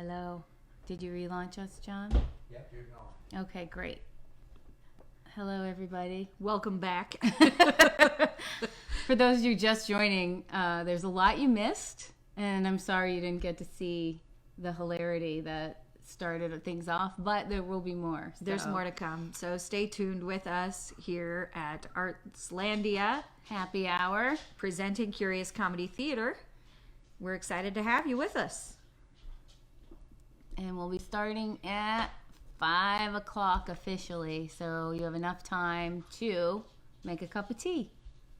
Hello. Did you relaunch us, John? Yep, you're going. Okay, great. Hello, everybody. Welcome back. For those of you just joining, there's a lot you missed, and I'm sorry you didn't get to see the hilarity that started things off, but there will be more. So. There's more to come, so stay tuned with us here at Artslandia Happy Hour, presenting Curious Comedy Theater. We're excited to have you with us. And we'll be starting at 5 o'clock officially, so you have enough time to make a cup of tea.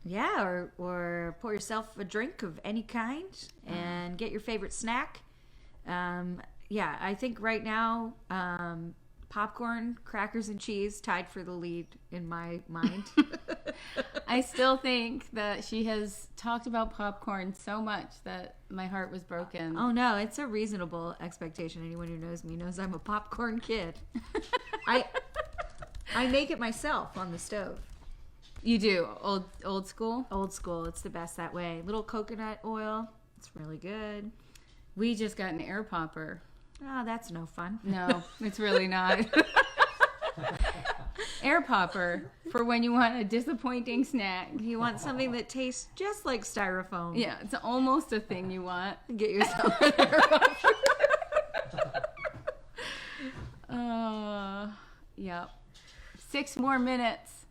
Yeah, or pour yourself a drink of any kind and get your favorite snack. Yeah, I think right now, popcorn, crackers, and cheese tied for the lead in my mind. I still think that she has talked about popcorn so much that my heart was broken. Oh no, it's a reasonable expectation. Anyone who knows me knows I'm a popcorn kid. I make it myself on the stove. You do? Old school? Old school. It's the best that way. Little coconut oil. It's really good. We just got an air popper. Oh, that's no fun. No, it's really not. Air popper for when you want a disappointing snack. You want something that tastes just like styrofoam. Yeah, it's almost a thing you want. Get yourself an air popper. Yep. 6 more minutes,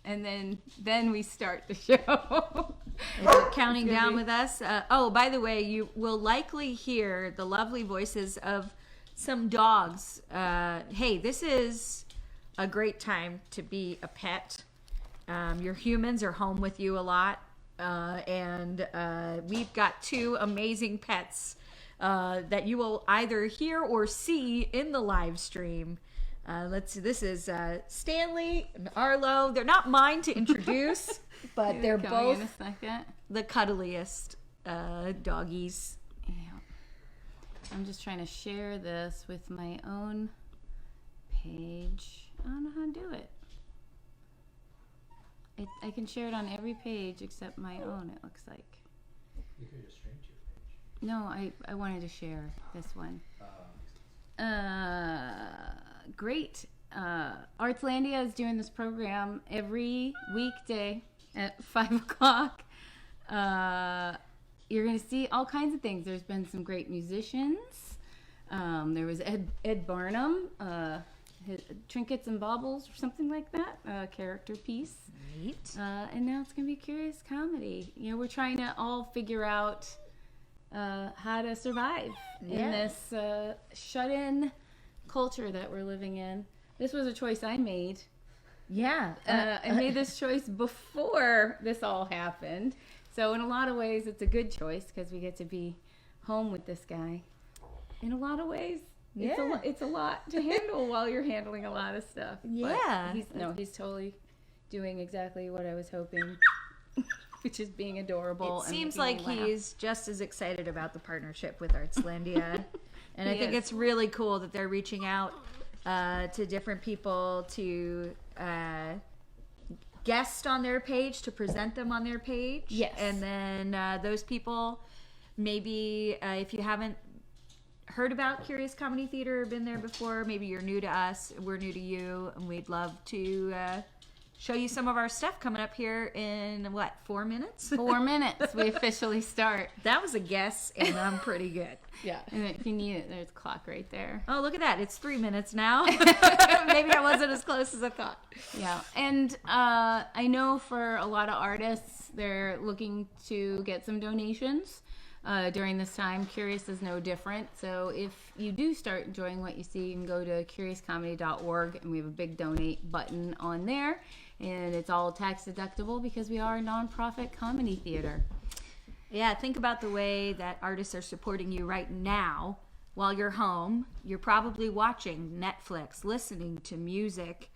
and then we start the show. You're counting down with us. Oh, by the way, you will likely hear the lovely voices of some dogs. Hey, this is a great time to be a pet. Your humans are home with you a lot. And we've got 2 amazing pets that you will either hear or see in the live stream. Let's see, this is Stanley and Arlo. They're not mine to introduce, but they're both the cuddliest doggies. Yeah. I'm just trying to share this with my own page. I don't know how to do it. I can share it on every page except my own, it looks like. You could just stream to your page. No, I wanted to share this one. Great. Artslandia is doing this program every weekday at 5 o'clock. You're going to see all kinds of things. There's been some great musicians. There was Ed Barnum, his Trinkets and Baubles or something like that, character piece. Neat. And now it's going to be Curious Comedy. You know, we're trying to all figure out how to survive in this shut-in culture that we're living in. This was a choice I made. Yeah. I made this choice before this all happened. So in a lot of ways, it's a good choice because we get to be home with this guy. In a lot of ways, it's a lot to handle while you're handling a lot of stuff. Yeah. But he's totally doing exactly what I was hoping, which is being adorable. It seems like he's just as excited about the partnership with Artslandia. And I think it's really cool that they're reaching out to different people to guest on their page, to present them on their page. Yes. And then those people, maybe if you haven't heard about Curious Comedy Theater or been there before, maybe you're new to us, we're new to you, and we'd love to show you some of our stuff coming up here in, 4 minutes? 4 minutes, we officially start. That was a guess, and I'm pretty good. Yeah, and if you need it, there's a clock right there. Oh, look at that. It's 3 minutes now. Maybe I wasn't as close as I thought. Yeah, and I know for a lot of artists, they're looking to get some donations during this time. Curious is no different. So if you do start enjoying what you see, you can go to curiouscomedy.org, and we have a big donate button on there. And it's all tax deductible because we are a nonprofit comedy theater. Yeah, think about the way that artists are supporting you right now while you're home. You're probably watching Netflix, listening to music.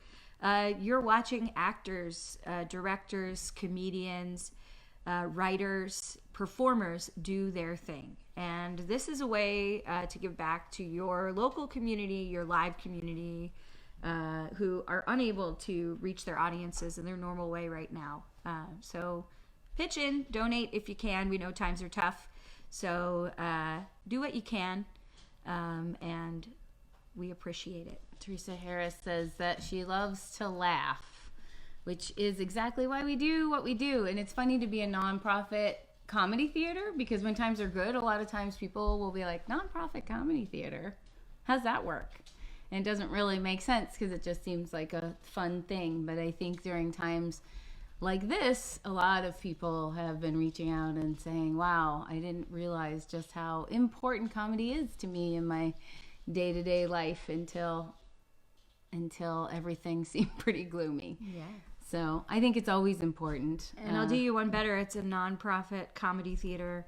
You're watching actors, directors, comedians, writers, performers do their thing. And this is a way to give back to your local community, your live community, who are unable to reach their audiences in their normal way right now. So pitch in, donate if you can. We know times are tough. So do what you can. and we appreciate it. Teresa Harris says that she loves to laugh, which is exactly why we do what we do. And it's funny to be a nonprofit comedy theater, because when times are good, a lot of times people will be like, nonprofit comedy theater, how's that work? And it doesn't really make sense because it just seems like a fun thing. But I think during times like this, a lot of people have been reaching out and saying, wow, I didn't realize just how important comedy is to me in my day-to-day life until everything seemed pretty gloomy. Yeah. So I think it's always important. And I'll do you one better. It's a nonprofit comedy theater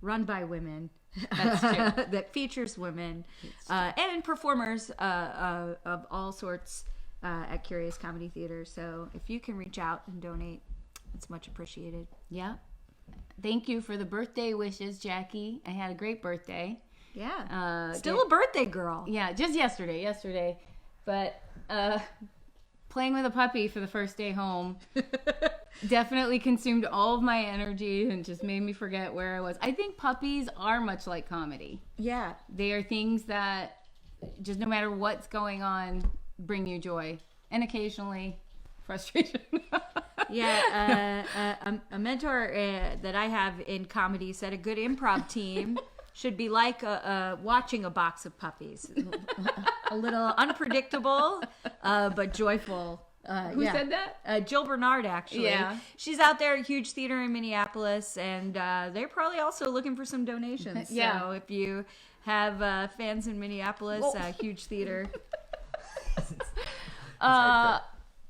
run by women. That's true. That features women and performers of all sorts at Curious Comedy Theater. So if you can reach out and donate, it's much appreciated. Yeah. Thank you for the birthday wishes, Jackie. I had a great birthday. Yeah. Still a birthday girl. Yeah, just yesterday. But playing with a puppy for the first day home definitely consumed all of my energy and just made me forget where I was. I think puppies are much like comedy. Yeah. They are things that just no matter what's going on, bring you joy. And occasionally frustration. Yeah. A mentor that I have in comedy said a good improv team should be like watching a box of puppies. A little unpredictable, but joyful. Who said that? Jill Bernard, actually. Yeah. She's out there, a huge theater in Minneapolis, and they're probably also looking for some donations. Yeah. So if you have fans in Minneapolis, huge theater.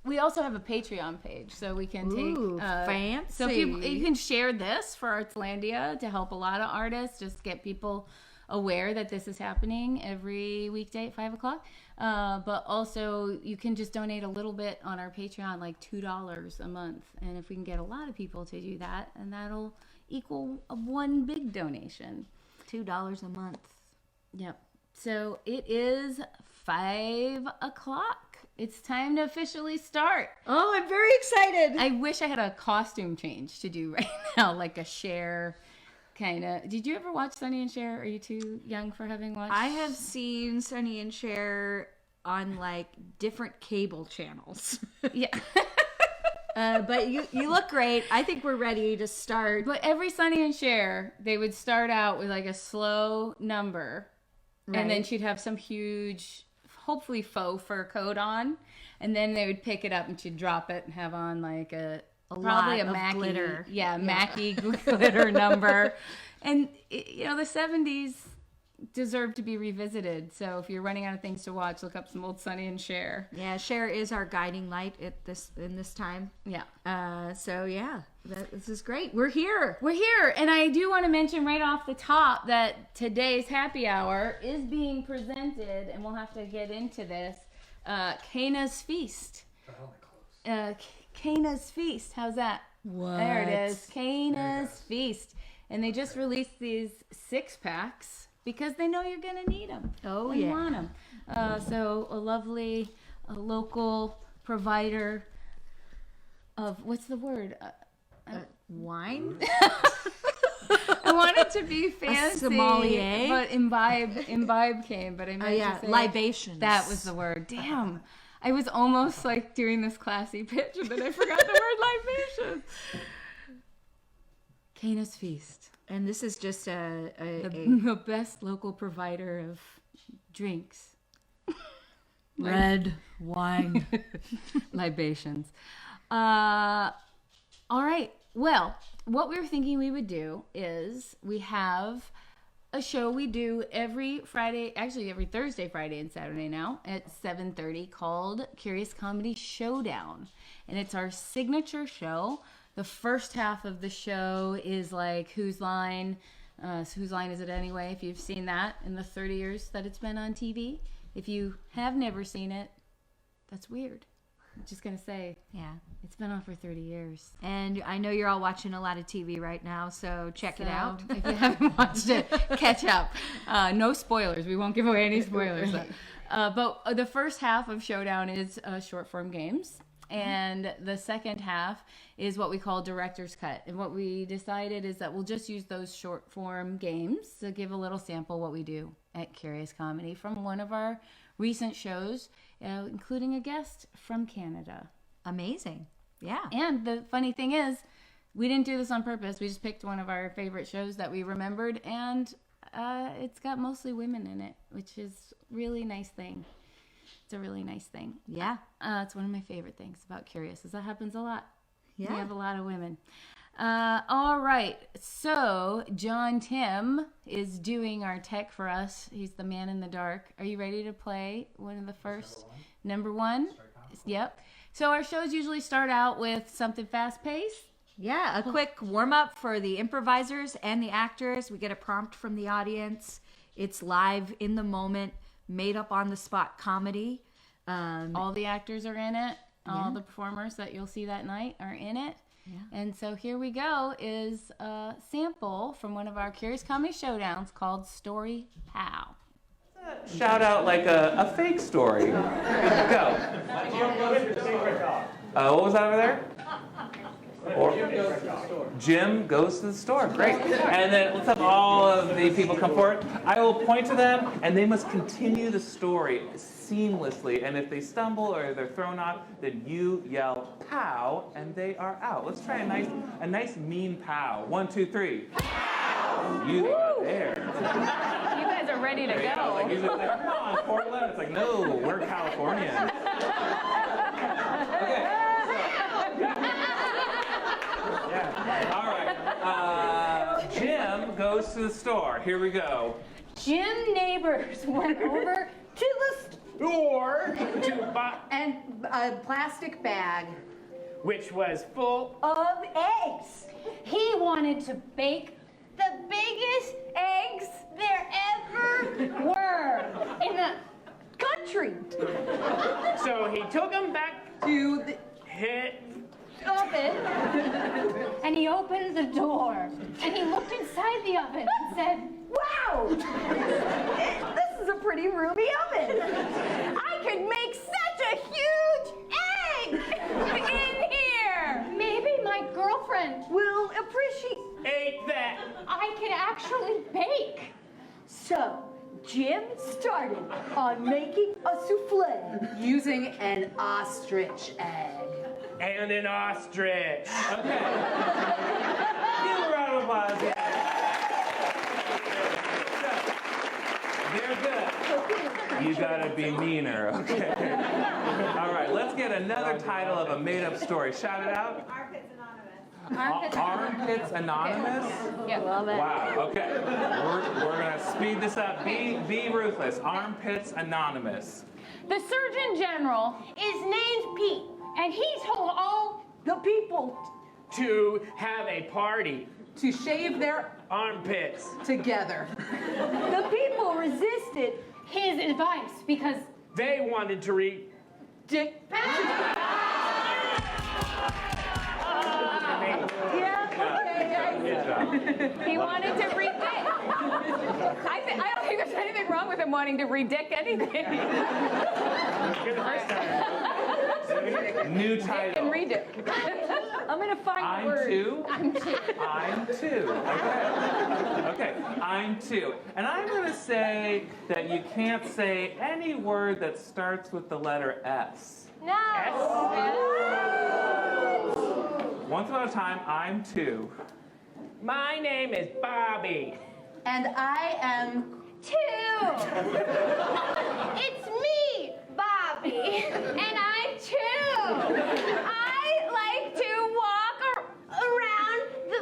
We also have a Patreon page, so we can take. Ooh, fancy. So you can share this for Artslandia to help a lot of artists, just get people aware that this is happening every weekday at 5:00. But also, you can just donate a little bit on our Patreon, like $2 a month, and if we can get a lot of people to do that, and that'll equal one big donation. $2 a month. Yep. So it is 5:00. It's time to officially start. Oh, I'm very excited. I wish I had a costume change to do right now, like a Cher kind of. Did you ever watch Sonny and Cher? Are you too young for having watched? I have seen Sonny and Cher on like different cable channels. Yeah. But you look great. I think we're ready to start. But every Sonny and Cher, they would start out with like a slow number. Right. And then she'd have some huge, hopefully faux fur coat on. And then they would pick it up and she'd drop it and have on like probably a Mackie glitter. Yeah, Mackie glitter number. And, the 70s deserve to be revisited. So if you're running out of things to watch, look up some old Sonny and Cher. Yeah, Cher is our guiding light in this time. Yeah. So yeah, this is great. We're here. And I do want to mention right off the top that today's happy hour is being presented, and we'll have to get into this, Cana's Feast. Cana's Feast. How's that? What? There it is. Cana's Feast. And they just released these 6-packs because they know you're going to need them. Oh, and yeah. want them. So a lovely local provider of, what's the word? Wine? I wanted to be fancy, sommelier? but imbibe came, but I meant to say libations. That was the word. Damn. I was almost like doing this classy pitch, and then I forgot the word libations. Cana's Feast. And this is just the best local provider of drinks. red wine. Libations. All right. Well, what we were thinking we would do is we have a show we do every Friday, actually every Thursday, Friday, and Saturday now at 7:30 called Curious Comedy Showdown. And it's our signature show. The first half of the show is like Whose Line? Whose Line Is It Anyway? If you've seen that in the 30 years that it's been on TV. If you have never seen it, that's weird. I'm just going to say, Yeah. it's been on for 30 years. And I know you're all watching a lot of TV right now, so check it out. If you haven't watched it, catch up. No spoilers. We won't give away any spoilers. But the first half of Showdown is short form games. And the second half is what we call director's cut. And what we decided is that we'll just use those short form games to give a little sample what we do at Curious Comedy from one of our recent shows, including a guest from Canada. Amazing. Yeah. And the funny thing is, we didn't do this on purpose. We just picked one of our favorite shows that we remembered, and it's got mostly women in it, which is a really nice thing. It's a really nice thing. Yeah. It's one of my favorite things about Curious, is that happens a lot. Yeah. We have a lot of women. All right. So John Tim is doing our tech for us. He's the man in the dark. Are you ready to play one of the first? Number one? Yep. So our shows usually start out with something fast-paced. Yeah, a quick warm-up for the improvisers and the actors. We get a prompt from the audience. It's live in the moment, made up on the spot comedy. All the actors are in it. All the performers that you'll see that night are in it. Yeah. And so here we go is a sample from one of our Curious Comedy Showdowns called Story How. Shout out like a fake story. Go. What was that over there? Jim goes to the store. Great. And then let's have all of the people come forward. I will point to them, and they must continue the story seamlessly. And if they stumble or they're thrown off, then you yell "pow," and they are out. Let's try a nice mean pow. 1, 2, 3. Pow! You are there. You guys are ready to go. Like, usually it's like, come on, Portland. It's like, no, we're Californians. Okay. Yeah. All right. Jim goes to the store. Here we go. Jim Neighbors went over to the store to buy, and a plastic bag which was full of eggs. He wanted to bake the biggest eggs there ever were in the country. So he took them back To the hit. oven, and he opened the door, and he looked inside the oven and said, "Wow, this is a pretty roomy oven. I could make such a huge egg in here. Maybe my girlfriend will appreciate that. I can actually bake." So Jim started on making a souffle using an ostrich egg. And an ostrich. Okay. Give a round of applause. They're good. You gotta be meaner, okay? All right, let's get another title of a made-up story. Shout it out. Armpits Anonymous? Yeah, love it. Wow, okay. We're gonna speed this up. Be ruthless. Armpits Anonymous. The Surgeon General is named Pete, and he told all the people To have a party. to shave their Armpits. together. The people resisted his advice because They wanted to read. Dick. Good job. He wanted to redick. I don't think there's anything wrong with him wanting to redick anything. You're the first time. New title. Redick. I'm gonna find the I'm word. two. I'm two. I'm two. Okay. Okay. I'm two. And I'm going to say that you can't say any word that starts with the letter S. No. Once upon a time, I'm two. My name is Bobby. And I am two. It's me, Bobby. And I'm two. I like to walk around the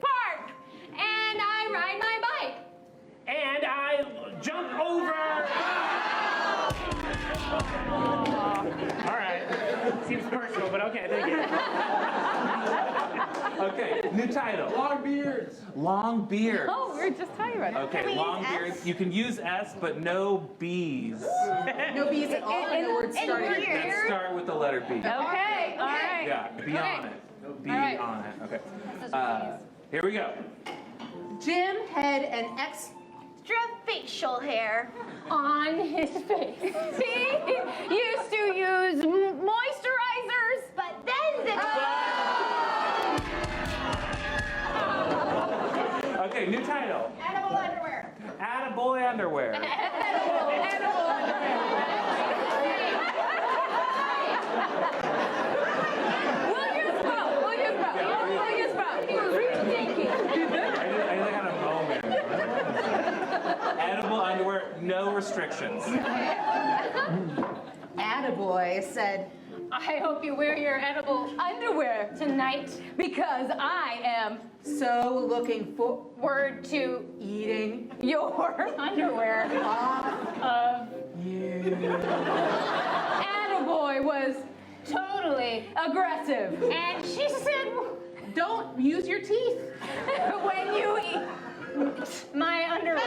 park. And I ride my bike. And I jump over. All right. Seems personal, but okay, thank you. Okay, new title. Long beards. Long beards. Oh, we were just talking about it. Okay, long beards. You can use S, but no B's. No bees at all. In the word starting. That start with the letter B. Okay, all right. Yeah, be on it. Be All right. on it. Okay. Here we go. Jim had an extra facial hair on his face. He used to use moisturizers, but then the... Okay, new title. Animal underwear. Attaboy underwear. I had a moment. Edible underwear, no restrictions. Attaboy said, I hope you wear your edible underwear tonight because I am so looking forward to eating your underwear off of you. Attaboy was totally aggressive. And she said, don't use your teeth when you eat my underwear.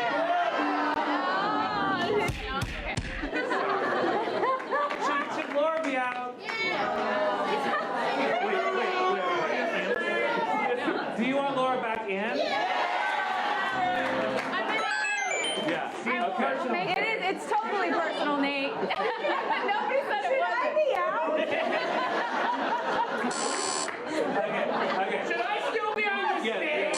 Should Laura be out? Wait. Do you want Laura back in? Yeah. See, okay. It's totally personal, Nate. Nobody said it wasn't. Should I be out? Okay. Should I still be on the stage?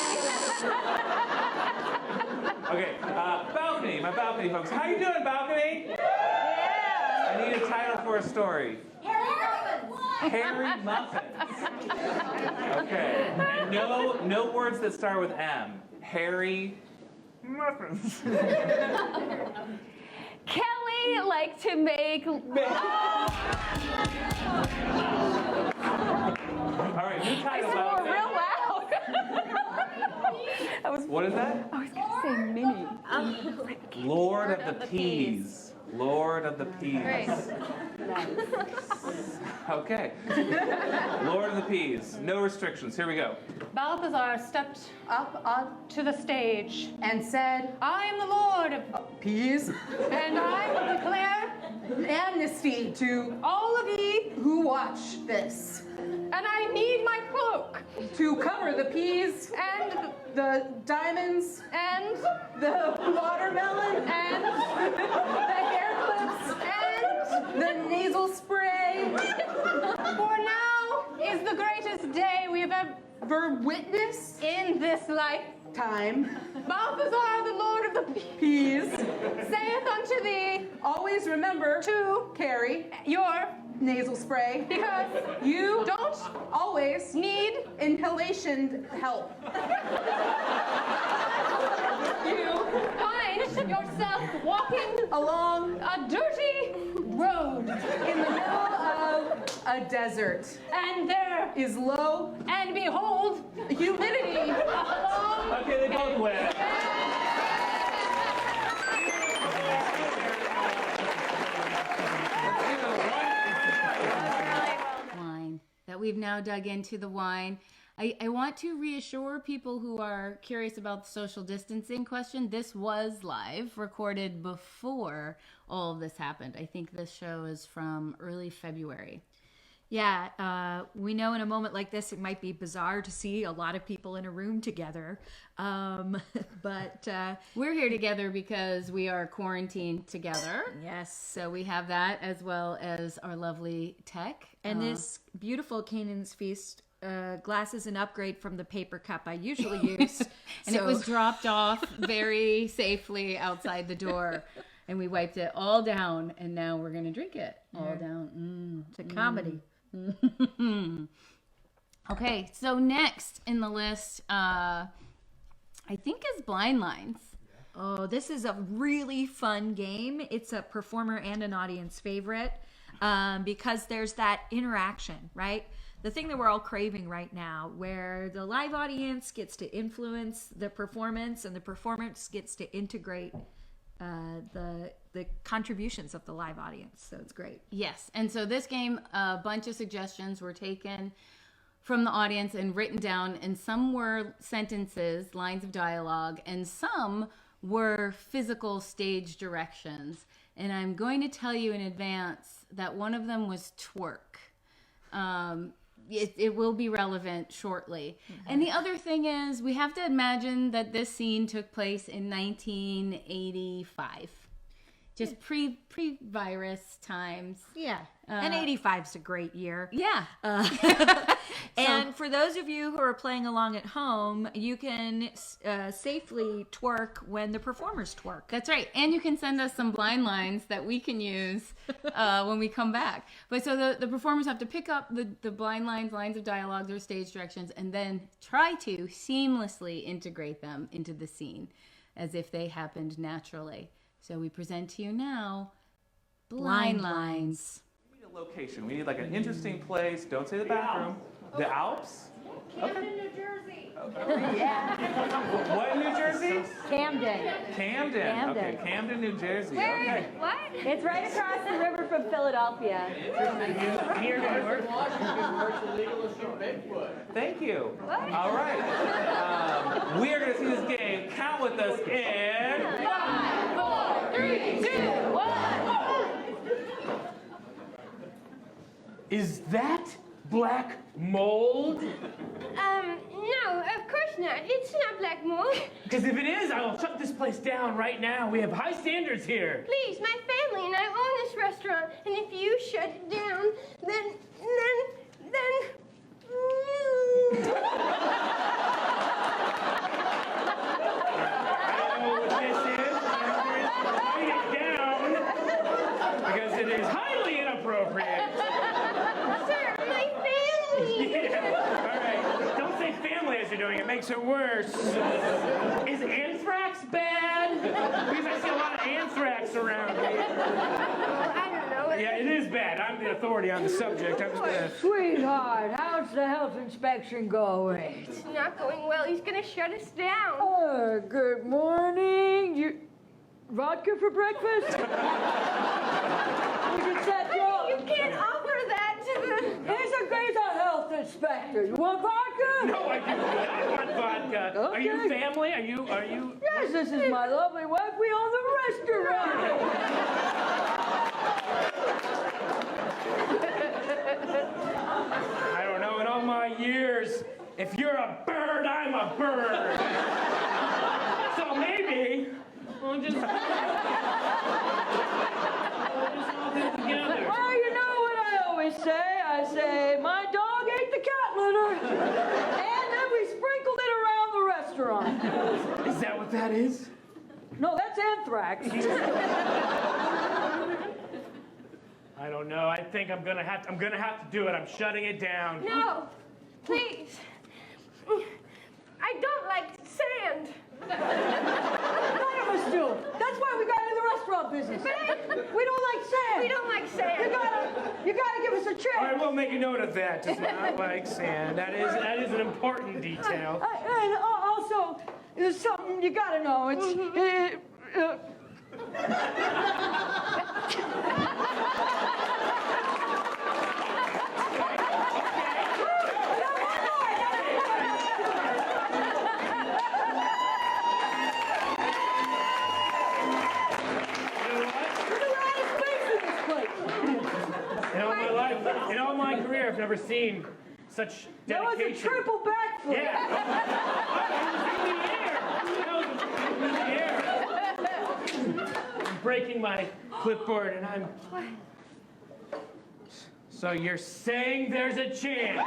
Okay, balcony, my balcony folks. How you doing, balcony? I need a title for a story. Harry Muffins. Okay, and no words that start with M. Harry Muffins. Kelly liked to make. All right, new title. More real loud. What is that? I was gonna say mini. Lord of the Peas. Lord of the Peas. Okay. Lord of the Peas. No restrictions. Here we go. Balthazar stepped up onto the stage and said, I am the Lord of Peas, and I will declare amnesty to all of ye who watch this. And I need my cloak to cover the peas and the diamonds and the watermelon and the hair clips and the nasal spray. For now is the greatest day we have ever witnessed in this lifetime. Balthazar, the Lord of the Peas, saith unto thee, always remember to carry your nasal spray because you don't always need inhalation help. You find yourself walking along a dirty road in the middle of a desert, and there is lo and behold humidity along. Okay, they both win. Wine. That we've now dug into the wine. I want to reassure people who are curious about the social distancing question. This was live, recorded before all of this happened. I think this show is from early February. Yeah, we know in a moment like this, it might be bizarre to see a lot of people in a room together. But we're here together because we are quarantined together. yes. So we have that as well as our lovely tech. And this beautiful Canaan's Feast glass is an upgrade from the paper cup I usually use. And it was dropped off very safely outside the door. And we wiped it all down. And now we're going to drink it all down. It's a comedy. Okay, so next in the list, I think is Blind Lines. Oh, this is a really fun game. It's a performer and an audience favorite because there's that interaction, right? The thing that we're all craving right now, where the live audience gets to influence the performance and the performance gets to integrate the contributions of the live audience. So it's great. Yes, and so this game, a bunch of suggestions were taken from the audience and written down, and some were sentences, lines of dialogue, and some were physical stage directions. And I'm going to tell you in advance that one of them was twerk. It will be relevant shortly. And the other thing is, we have to imagine that this scene took place in 1985. Just pre-virus times. Yeah. And 85's a great year. Yeah. And for those of you who are playing along at home, you can safely twerk when the performers twerk. That's right. And you can send us some blind lines that we can use when we come back. But so the performers have to pick up the blind lines of dialogue, or stage directions, and then try to seamlessly integrate them into the scene as if they happened naturally. So we present to you now blind lines. We need a location. We need like an interesting place. Don't say the bathroom. The Alps? Camden, New Jersey. What in New Jersey? Camden. Camden. Okay, Camden, New Jersey. Okay. What? It's right across the river from Philadelphia. Here to work. Thank you. All right. We are going to see this game. Count with us in 5, 4, 3, 2, 1. Is that black mold? No, of course not. It's not black mold. Because if it is, I will shut this place down right now. We have high standards here. Please, my family and I own this restaurant, and if you shut it down, then. I don't know what this is. Write it down because it is highly inappropriate. Sir, my family. Yeah. All right. Don't say family as you're doing it. Makes it worse. Is anthrax bad? Because I see a lot of anthrax around here. I don't know. Yeah, it is bad. I'm the authority on the subject. I'm just gonna. Sweetheart, how's the health inspection going? It's not going well. He's gonna shut us down. Oh, good morning. You vodka for breakfast? We can set you up. You can't offer that to the. He's a health inspector. You want vodka? No, I do not want vodka. Are you Okay. family? Are you? Yes, this is my lovely wife. We own the restaurant. I don't know. In all my years, if you're a bird, I'm a bird. So maybe we'll just all get together. Well, you know what I always say. I say, my dog ate the cat litter. And then we sprinkled it around the restaurant. Is that what that is? No, that's anthrax. I don't know. I think I'm gonna have to do it. I'm shutting it down. No, please. I don't like sand. None of us do. That's why we got into the restaurant business. We don't like sand. We don't like sand. You gotta give us a All right, chance. we'll make a note of that. Does not like sand. That is an important detail. And also, there's something you gotta know. It's In all my career, I've never seen such that was dedication. a triple backflip. Yeah. In the air. I'm breaking my clipboard and I'm. So you're saying there's a chance?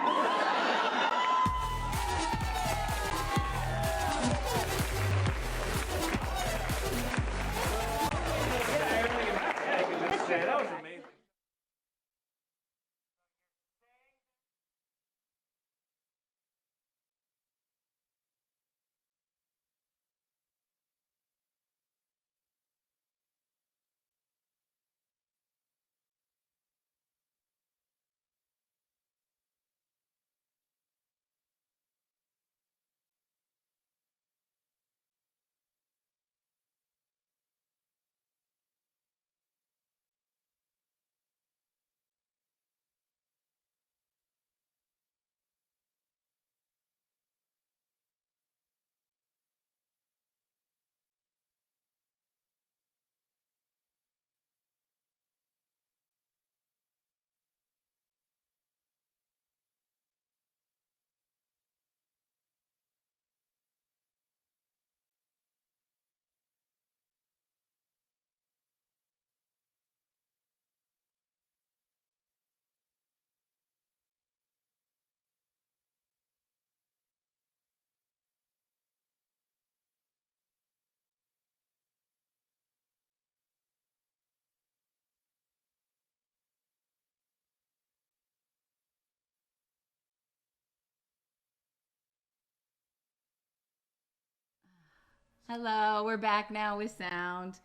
Hello, we're back now with sound.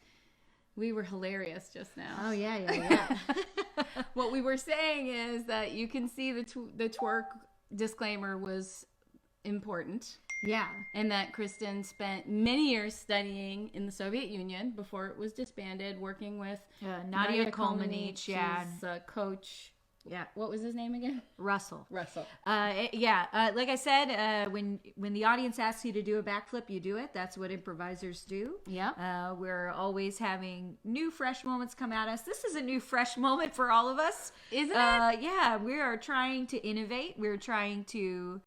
We were hilarious just now. Oh, yeah. What we were saying is that you can see the twerk disclaimer was important. Yeah. And that Kristen spent many years studying in the Soviet Union before it was disbanded, working with Nadia Comaneci, yeah. She's a coach. Yeah. What was his name again? Russell. Like I said, when the audience asks you to do a backflip, you do it. That's what improvisers do. Yeah. We're always having new, fresh moments come at us. This is a new, fresh moment for all of us. Isn't it? Yeah, we are trying to innovate. We're trying to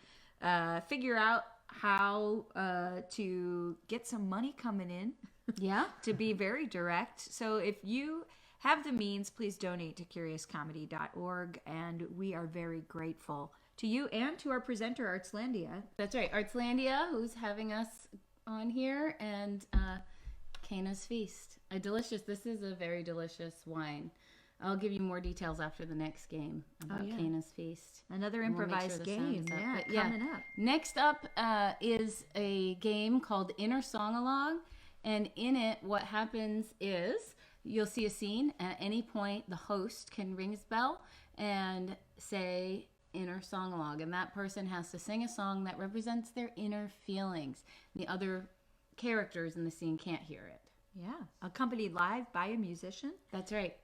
figure out how to get some money coming in. Yeah. To be very direct. So if you have the means, please donate to curiouscomedy.org, and we are very grateful to you and to our presenter, Artslandia. That's right. Artslandia, who's having us on here, and Cana's Feast. This is a very delicious wine. I'll give you more details after the next game about Cana's Feast. Another improvised game, coming up. Next up is a game called Inner Sauna Log, and in it, what happens is you'll see a scene. At any point, the host can ring his bell and say inner song log, and that person has to sing a song that represents their inner feelings. The other characters in the scene can't hear it. Yeah, accompanied live by a musician. That's right.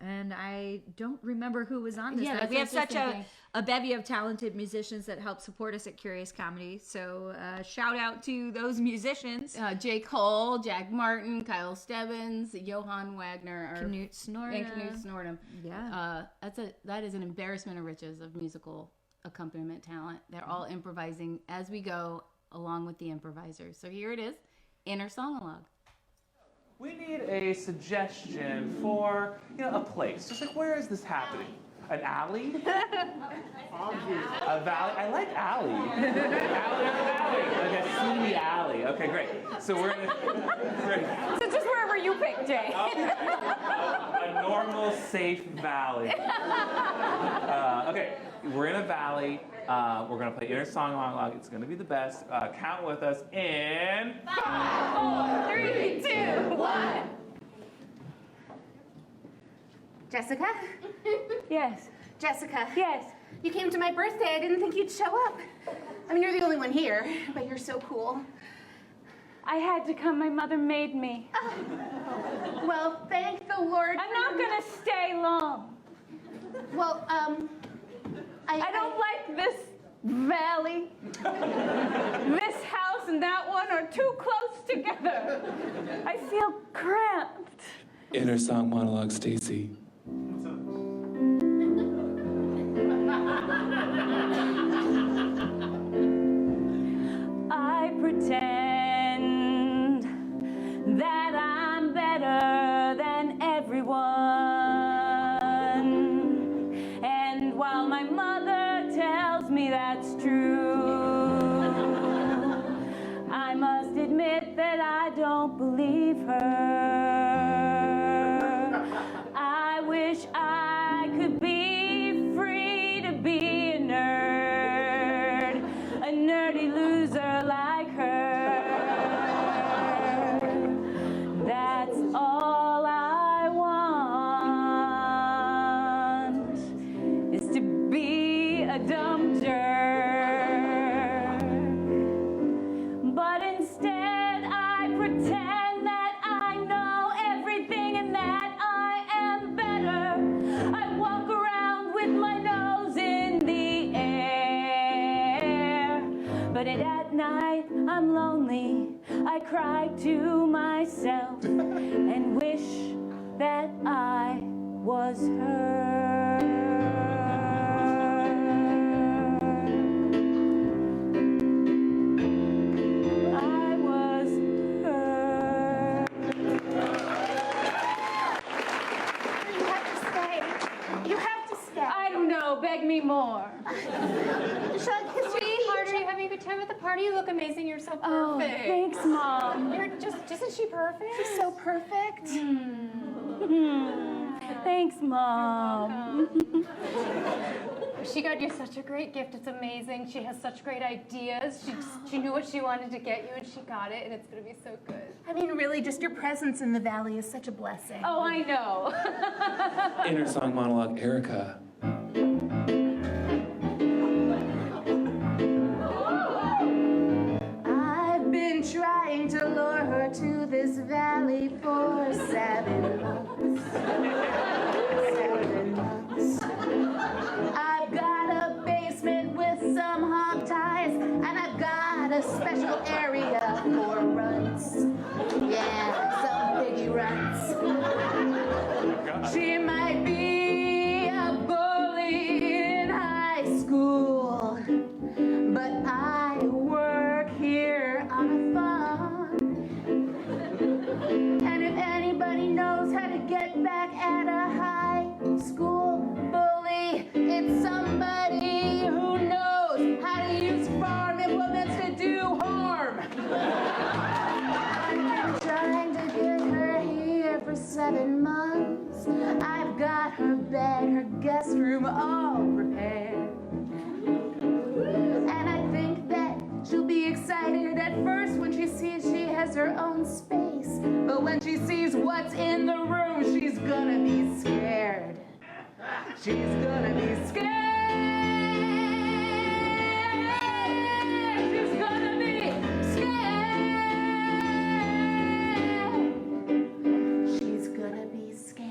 And I don't remember who was on this. Yeah, we have such a bevy of talented musicians that help support us at Curious Comedy. So shout out to those musicians. Jake Hull, Jack Martin, Kyle Stebbins, Johann Wagner, Knut Snortum. Yeah. That is an embarrassment of riches of musical accompaniment talent. They're all improvising as we go along with the improvisers. So here it is, Inner Song-a-Log. We need a suggestion for, a place. Just like, where is this happening? An alley? A valley? I like alley. Alley. Like a seedy alley. Okay, great. So we're in a... So just wherever you pick, Jay. Okay. A normal, safe valley. Okay, we're in a valley. We're going to play Inner Song Log. It's going to be the best. Count with us in... 5, 4, 3, 2, 1. Jessica? Yes. Jessica? Yes. You came to my birthday. I didn't think you'd show up. I mean, you're the only one here, but you're so cool. I had to come. My mother made me. Well, thank the Lord. I'm not going to stay long. Well, I don't like this valley. This house and that one are too close together. I feel cramped. Inner song monologue, Stacey. I pretend that I'm better than everyone. And while my mother tells me that's true, I must admit that I don't believe her. I wish I could be free to be a nerd, a nerdy loser like her. That's all I want, is to be a dumb jerk. But instead I pretend that I know everything and that I am better. I walk around with my nose in the air. But at night I'm lonely. I cry to myself and wish that I was her. I was her. You have to stay. You have to stay. I don't know, beg me more. Shall I kiss you? Are you having a good time at the party? You look amazing. You're so perfect. Oh, thanks, Mom. You're isn't she perfect? She's so perfect. Thanks, Mom. She got you such a great gift. It's amazing. She has such great ideas. She knew what she wanted to get you, and she got it, and it's going to be so good. I mean, really, just your presence in the valley is such a blessing. Oh, I know. Inner song monologue, Erica. I've been trying to lure her to this valley for 7 months. 7 months. I've got a basement with some hog ties, and I've got a special area for runts. Yeah, some piggy runts. She might be a bully in high school, but I work here on a farm. And if anybody knows how to get back at a high school bully, it's somebody who knows how to use farm implements to do harm. I'm trying to get her here for 7 months. I've got her bed, her guest room all prepared. And I think that she'll be excited at first when she sees she has her own space. But when she sees what's in the room, she's gonna be scared. She's gonna be scared. She's gonna be scared. She's gonna be scared.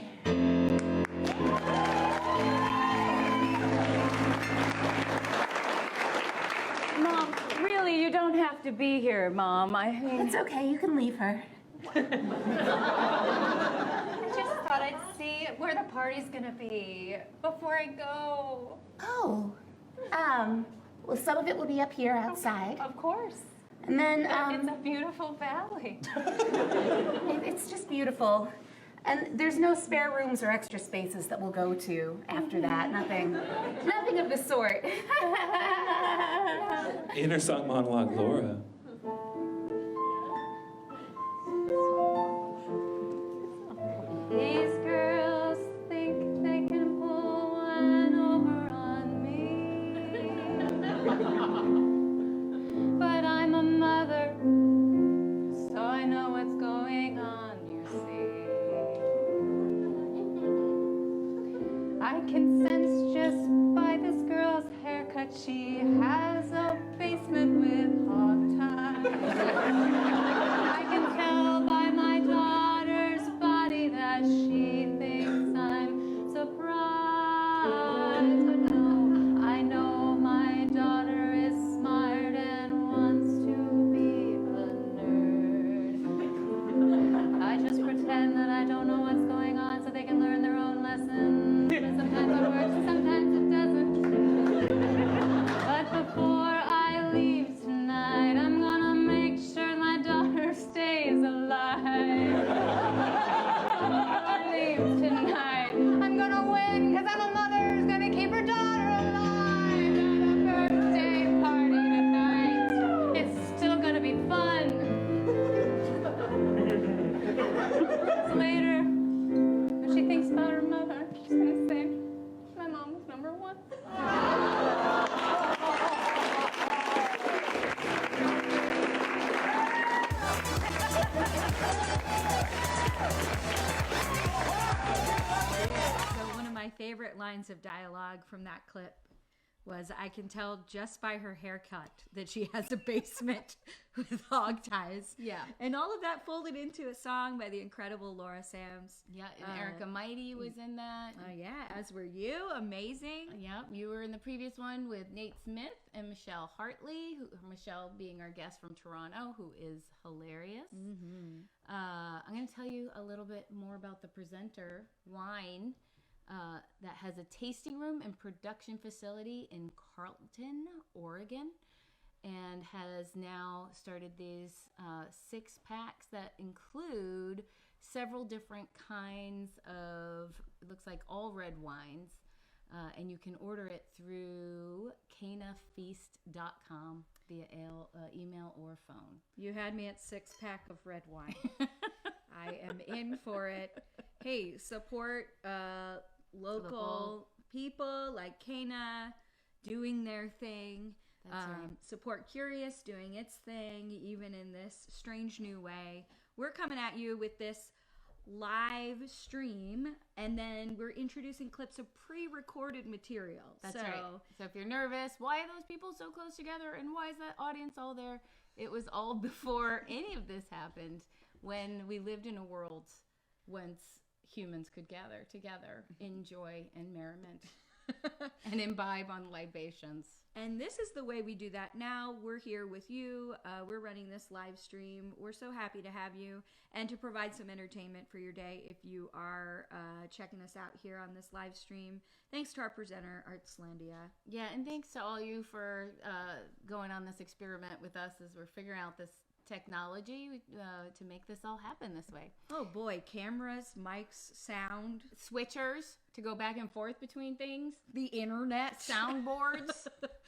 Mom, really, you don't have to be here, Mom. I mean, It's okay, you can leave her. I just thought I'd see where the party's going to be before I go. Oh, well, some of it will be up here outside. Of course. And then, It's a beautiful valley. it's just beautiful. And there's no spare rooms or extra spaces that we'll go to after that. Nothing of the sort. Inner song monologue, Laura. these girls think they can pull one over on me. But I'm a mother, so I know what's going on, you see. I can sense just by this girl's haircut she has a basement with hog ties. I can tell by my daughter's body that she thinks I'm surprised. But no, I know my daughter is smart and wants to be a nerd. I just pretend that I don't know what's going on so they can learn their own lessons. But sometimes it works and sometimes it doesn't. But before I leave tonight, I'm gonna make sure my daughter stays alive. Before I leave tonight, I'm gonna win, cause I'm a mother who's gonna keep her daughter alive. At a birthday party tonight, it's still gonna be fun. Later, when she thinks about her mother, she's gonna say, my mom was number one. So one of my favorite lines of dialogue from that clip was, I can tell just by her haircut that she has a basement with hog ties. Yeah. And all of that folded into a song by the incredible Laura Sams. Yeah, and Erica Mighty was in that. Yeah, as were you. Amazing. Yep, you were in the previous one with Nate Smith and Michelle Hartley, Michelle being our guest from Toronto, who is hilarious. Mm-hmm. I'm going to tell you a little bit more about the presenter, Wine, that has a tasting room and production facility in Carlton, Oregon, and has now started these 6-packs that include several different kinds of, it looks like all red wines, and you can order it through canafeast.com via email or phone. You had me at 6-pack of red wine. I am in for it. Hey, support local people like Kana doing their thing. That's right. Support Curious doing its thing, even in this strange new way. We're coming at you with this live stream, and then we're introducing clips of pre-recorded material. That's right. So if you're nervous, why are those people so close together, and why is that audience all there? It was all before any of this happened, when we lived in a world whence humans could gather together in joy and merriment and imbibe on libations. And this is the way we do that now. We're here with you. We're running this live stream. We're so happy to have you and to provide some entertainment for your day if you are checking us out here on this live stream. Thanks to our presenter, Artslandia. Yeah, and thanks to all you for going on this experiment with us as we're figuring out this technology to make this all happen this way. Oh boy, cameras, mics, sound, switchers to go back and forth between things, the internet, soundboards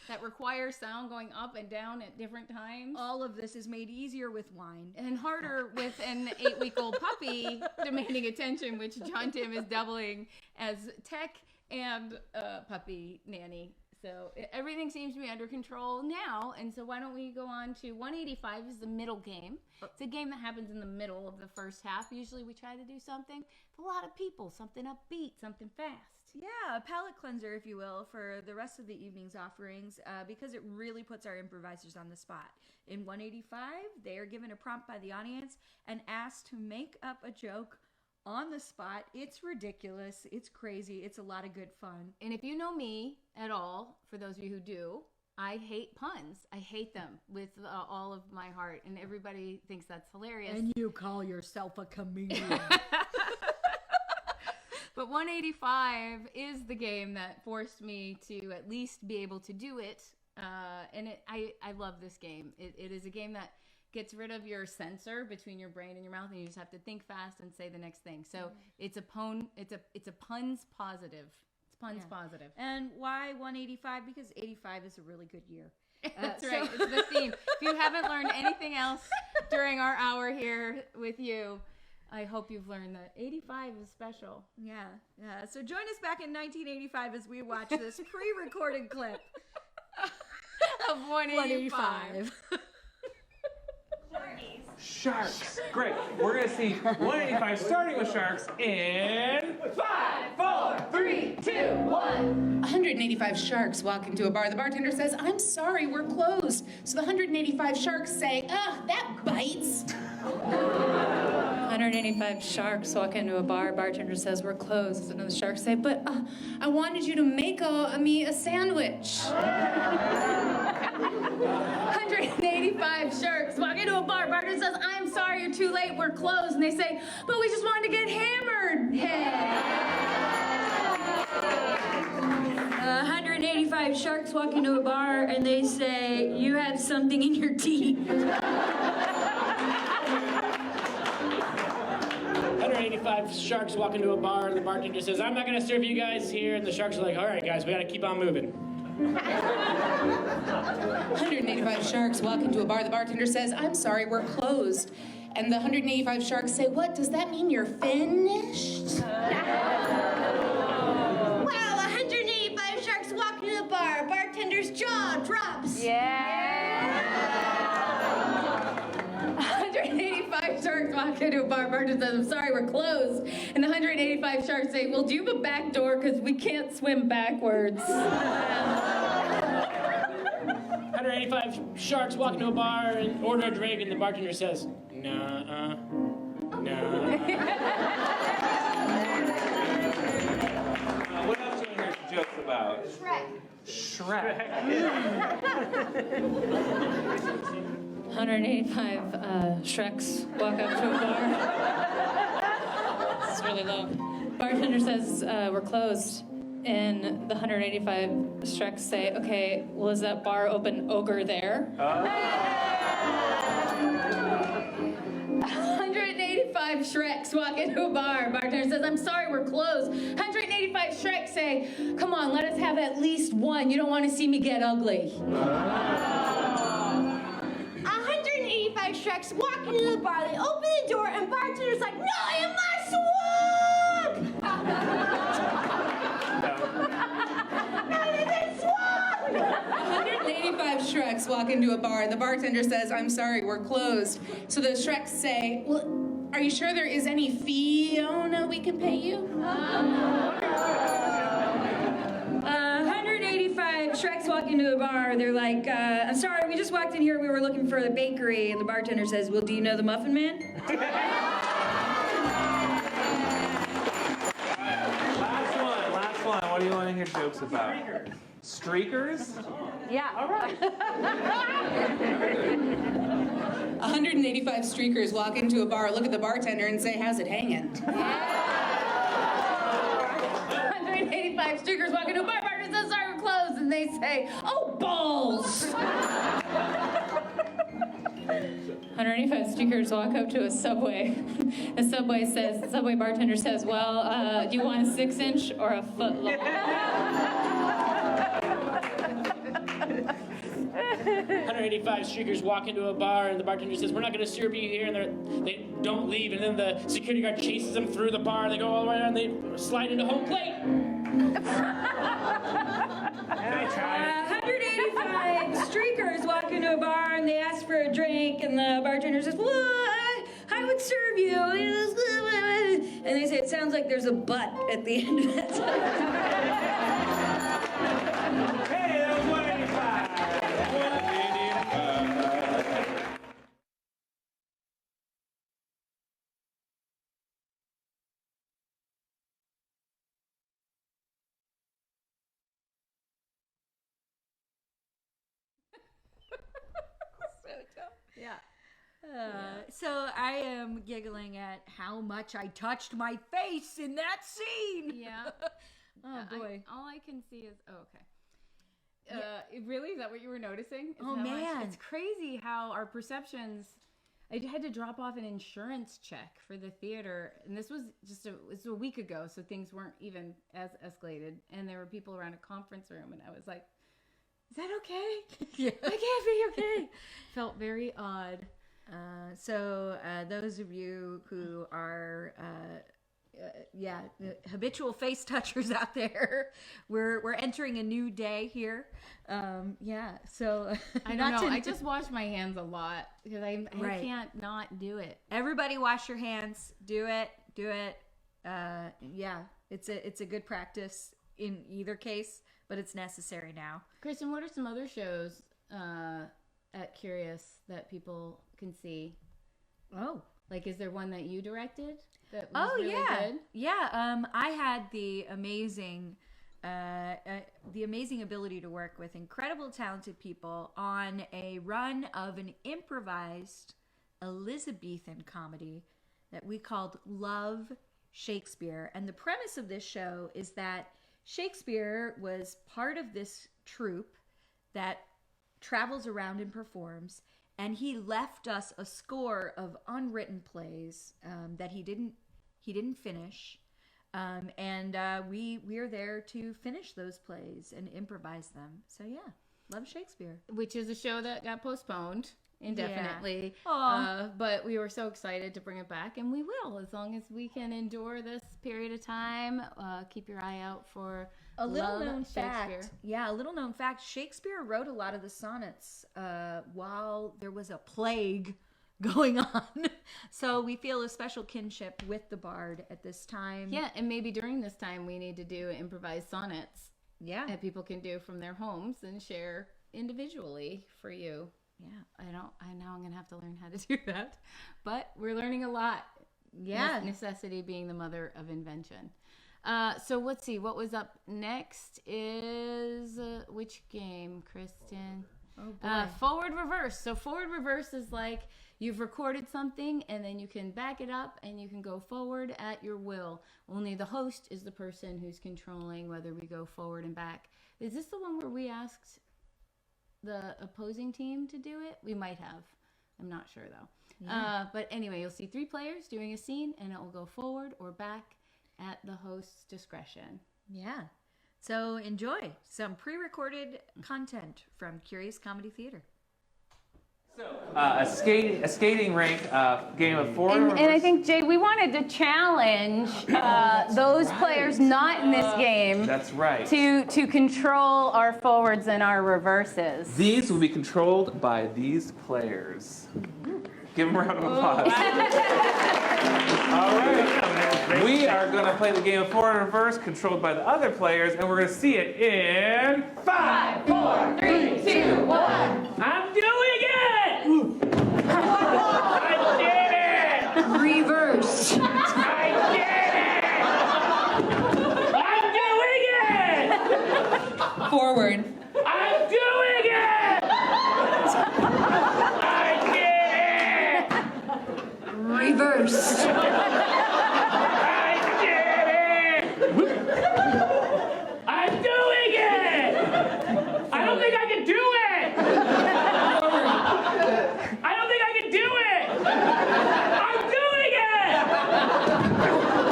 that require sound going up and down at different times. All of this is made easier with wine and harder with an 8-week-old puppy demanding attention, which John Tim is doubling as tech and puppy nanny. So everything seems to be under control now, and so why don't we go on to 185 is the middle game. It's a game that happens in the middle of the first half. Usually we try to do something with a lot of people, something upbeat, something fast. Yeah, a palate cleanser, if you will, for the rest of the evening's offerings, because it really puts our improvisers on the spot. In 185, they are given a prompt by the audience and asked to make up a joke on the spot. It's ridiculous. It's crazy. It's a lot of good fun. And if you know me at all, for those of you who do, I hate puns. I hate them with all of my heart. And everybody thinks that's hilarious. And you call yourself a comedian. But 185 is the game that forced me to at least be able to do it. And I love this game. It is a game that gets rid of your censor between your brain and your mouth, and you just have to think fast and say the next thing. So it's a puns positive. It's puns positive. And why 185? Because 85 is a really good year. That's right. It's the theme. If you haven't learned anything else during our hour here with you, I hope you've learned that 85 is special. Yeah. So join us back in 1985 as we watch this pre-recorded clip of 185. Sharks. Great. We're going to see 185 starting with sharks in 5, 4, 3, 2, 1. 185 sharks walk into a bar. The bartender says, "I'm sorry, we're closed." So the 185 sharks say, "Ugh, that bites." 185 sharks walk into a bar. Bartender says, "We're closed." And the sharks say, "But I wanted you to make me a sandwich." 185 sharks walk into a bar. Bartender says, "I'm sorry, you're too late. We're closed." And they say, "But we just wanted to get hammered." 185 sharks walk into a bar and they say, "You have something in your teeth." 185 sharks walk into a bar and the bartender says, "I'm not going to serve you guys here." And the sharks are like, "All right, guys, we got to keep on moving." 185 sharks walk into a bar. The bartender says, "I'm sorry, we're closed." And the 185 sharks say, "What, does that mean you're finished?" Wow, 185 sharks walk into the bar. Bartender's jaw drops. Yeah. 185 sharks walk into a bar. Bartender says, "I'm sorry, we're closed." And the 185 sharks say, "Well, do you have a back door? Because we can't swim backwards." 185 sharks walk into a bar and order a drink, and the bartender says, "Nah, nah." What else do you hear jokes about? Shrek. 185 Shreks walk up to a bar. It's really low. Bartender says, "We're closed." And the 185 Shreks say, "Okay, well, is that bar open ogre there?" 185 Shreks walk into a bar. Bartender says, "I'm sorry, we're closed." 185 Shreks say, "Come on, let us have at least one. You don't want to see me get ugly." 185 Shreks walk into the bar. They open the door, and bartender's like, "No, you must walk!" 185 Shreks walk into a bar. The bartender says, I'm sorry, we're closed. So the Shreks say, well, are you sure there is any Fiona we can pay you? 185 Shreks walk into a bar. They're like, I'm sorry, we just walked in here. We were looking for the bakery. And the bartender says, well, do you know the Muffin Man? Last one. What do you want to hear jokes about? Streakers? Yeah. All right. 185 streakers walk into a bar, look at the bartender, and say, how's it hanging? 185 streakers walk into a bar, bartender says, sorry, we're closed, and they say, oh, balls! 185 streakers walk up to a Subway. The Subway bartender says, well, do you want a 6-inch or a foot long? 185 streakers walk into a bar, and the bartender says, we're not going to serve you here, and they don't leave, and then the security guard chases them through the bar, they go all the way around, and they slide into home plate. 185 streakers walk into a bar and they ask for a drink, and the bartender says, well, I would serve you. And they say, it sounds like there's a butt at the end of it. Hey, that was 185. 185. Yeah. So I am giggling at how much I touched my face in that scene. Yeah. Oh boy. All I can see is okay. Really, is that what you were noticing? Is Oh, how man. it's crazy how our perceptions. I had to drop off an insurance check for the theater, and this was just a week ago, so things weren't even as escalated. And there were people around a conference room, and I was like, "Is that okay? Yeah. I can't be okay." Felt very odd. So those of you who are habitual face touchers out there, we're entering a new day here. So I don't know. I just wash my hands a lot because I can't not do it. Everybody wash your hands. Do it. It's a good practice in either case, but it's necessary now. Kristen, what are some other shows at Curious that people can see? Oh. Like, is there one that you directed that was really good? Yeah. I had the amazing ability to work with incredible, talented people on a run of an improvised Elizabethan comedy that we called Love Shakespeare. And the premise of this show is that Shakespeare was part of this troupe that travels around and performs, and he left us a score of unwritten plays that he didn't finish, and we are there to finish those plays and improvise them. So yeah, Love Shakespeare, which is a show that got postponed indefinitely. Yeah. But we were so excited to bring it back, and we will, as long as we can endure this period of time. Keep your eye out for a little Love known Shakespeare. fact. Yeah, a little known fact. Shakespeare wrote a lot of the sonnets while there was a plague going on. So we feel a special kinship with the bard at this time. Yeah, and maybe during this time we need to do improvised sonnets. Yeah. That people can do from their homes and share individually for you. Yeah. I know I'm going to have to learn how to do that. But we're learning a lot. Yeah. Necessity being the mother of invention. So let's see. What was up next is which game, Kristen? Oh boy. Forward reverse. So forward reverse is like you've recorded something and then you can back it up and you can go forward at your will. Only the host is the person who's controlling whether we go forward and back. Is this the one where we asked the opposing team to do it? We might have. I'm not sure though. Yeah. But anyway, you'll see 3 players doing a scene and it will go forward or back at the host's discretion. Yeah. So enjoy some pre-recorded content from Curious Comedy Theater. So, a skating rink, game of four. And I think, Jay, we wanted to challenge those players not in this game. That's right. To control our forwards and our reverses. These will be controlled by these players. Give them a round of applause. All right. We are going to play the game of forward and reverse, controlled by the other players, and we're going to see it in 5, 4, 3, 2, 1. I'm doing it! I did it! Reverse. I did it! I'm doing it! Forward. I'm doing it! I did it! Reverse. I did it! I'm doing it! I don't think I can do it! I don't think I can do it! I'm doing it!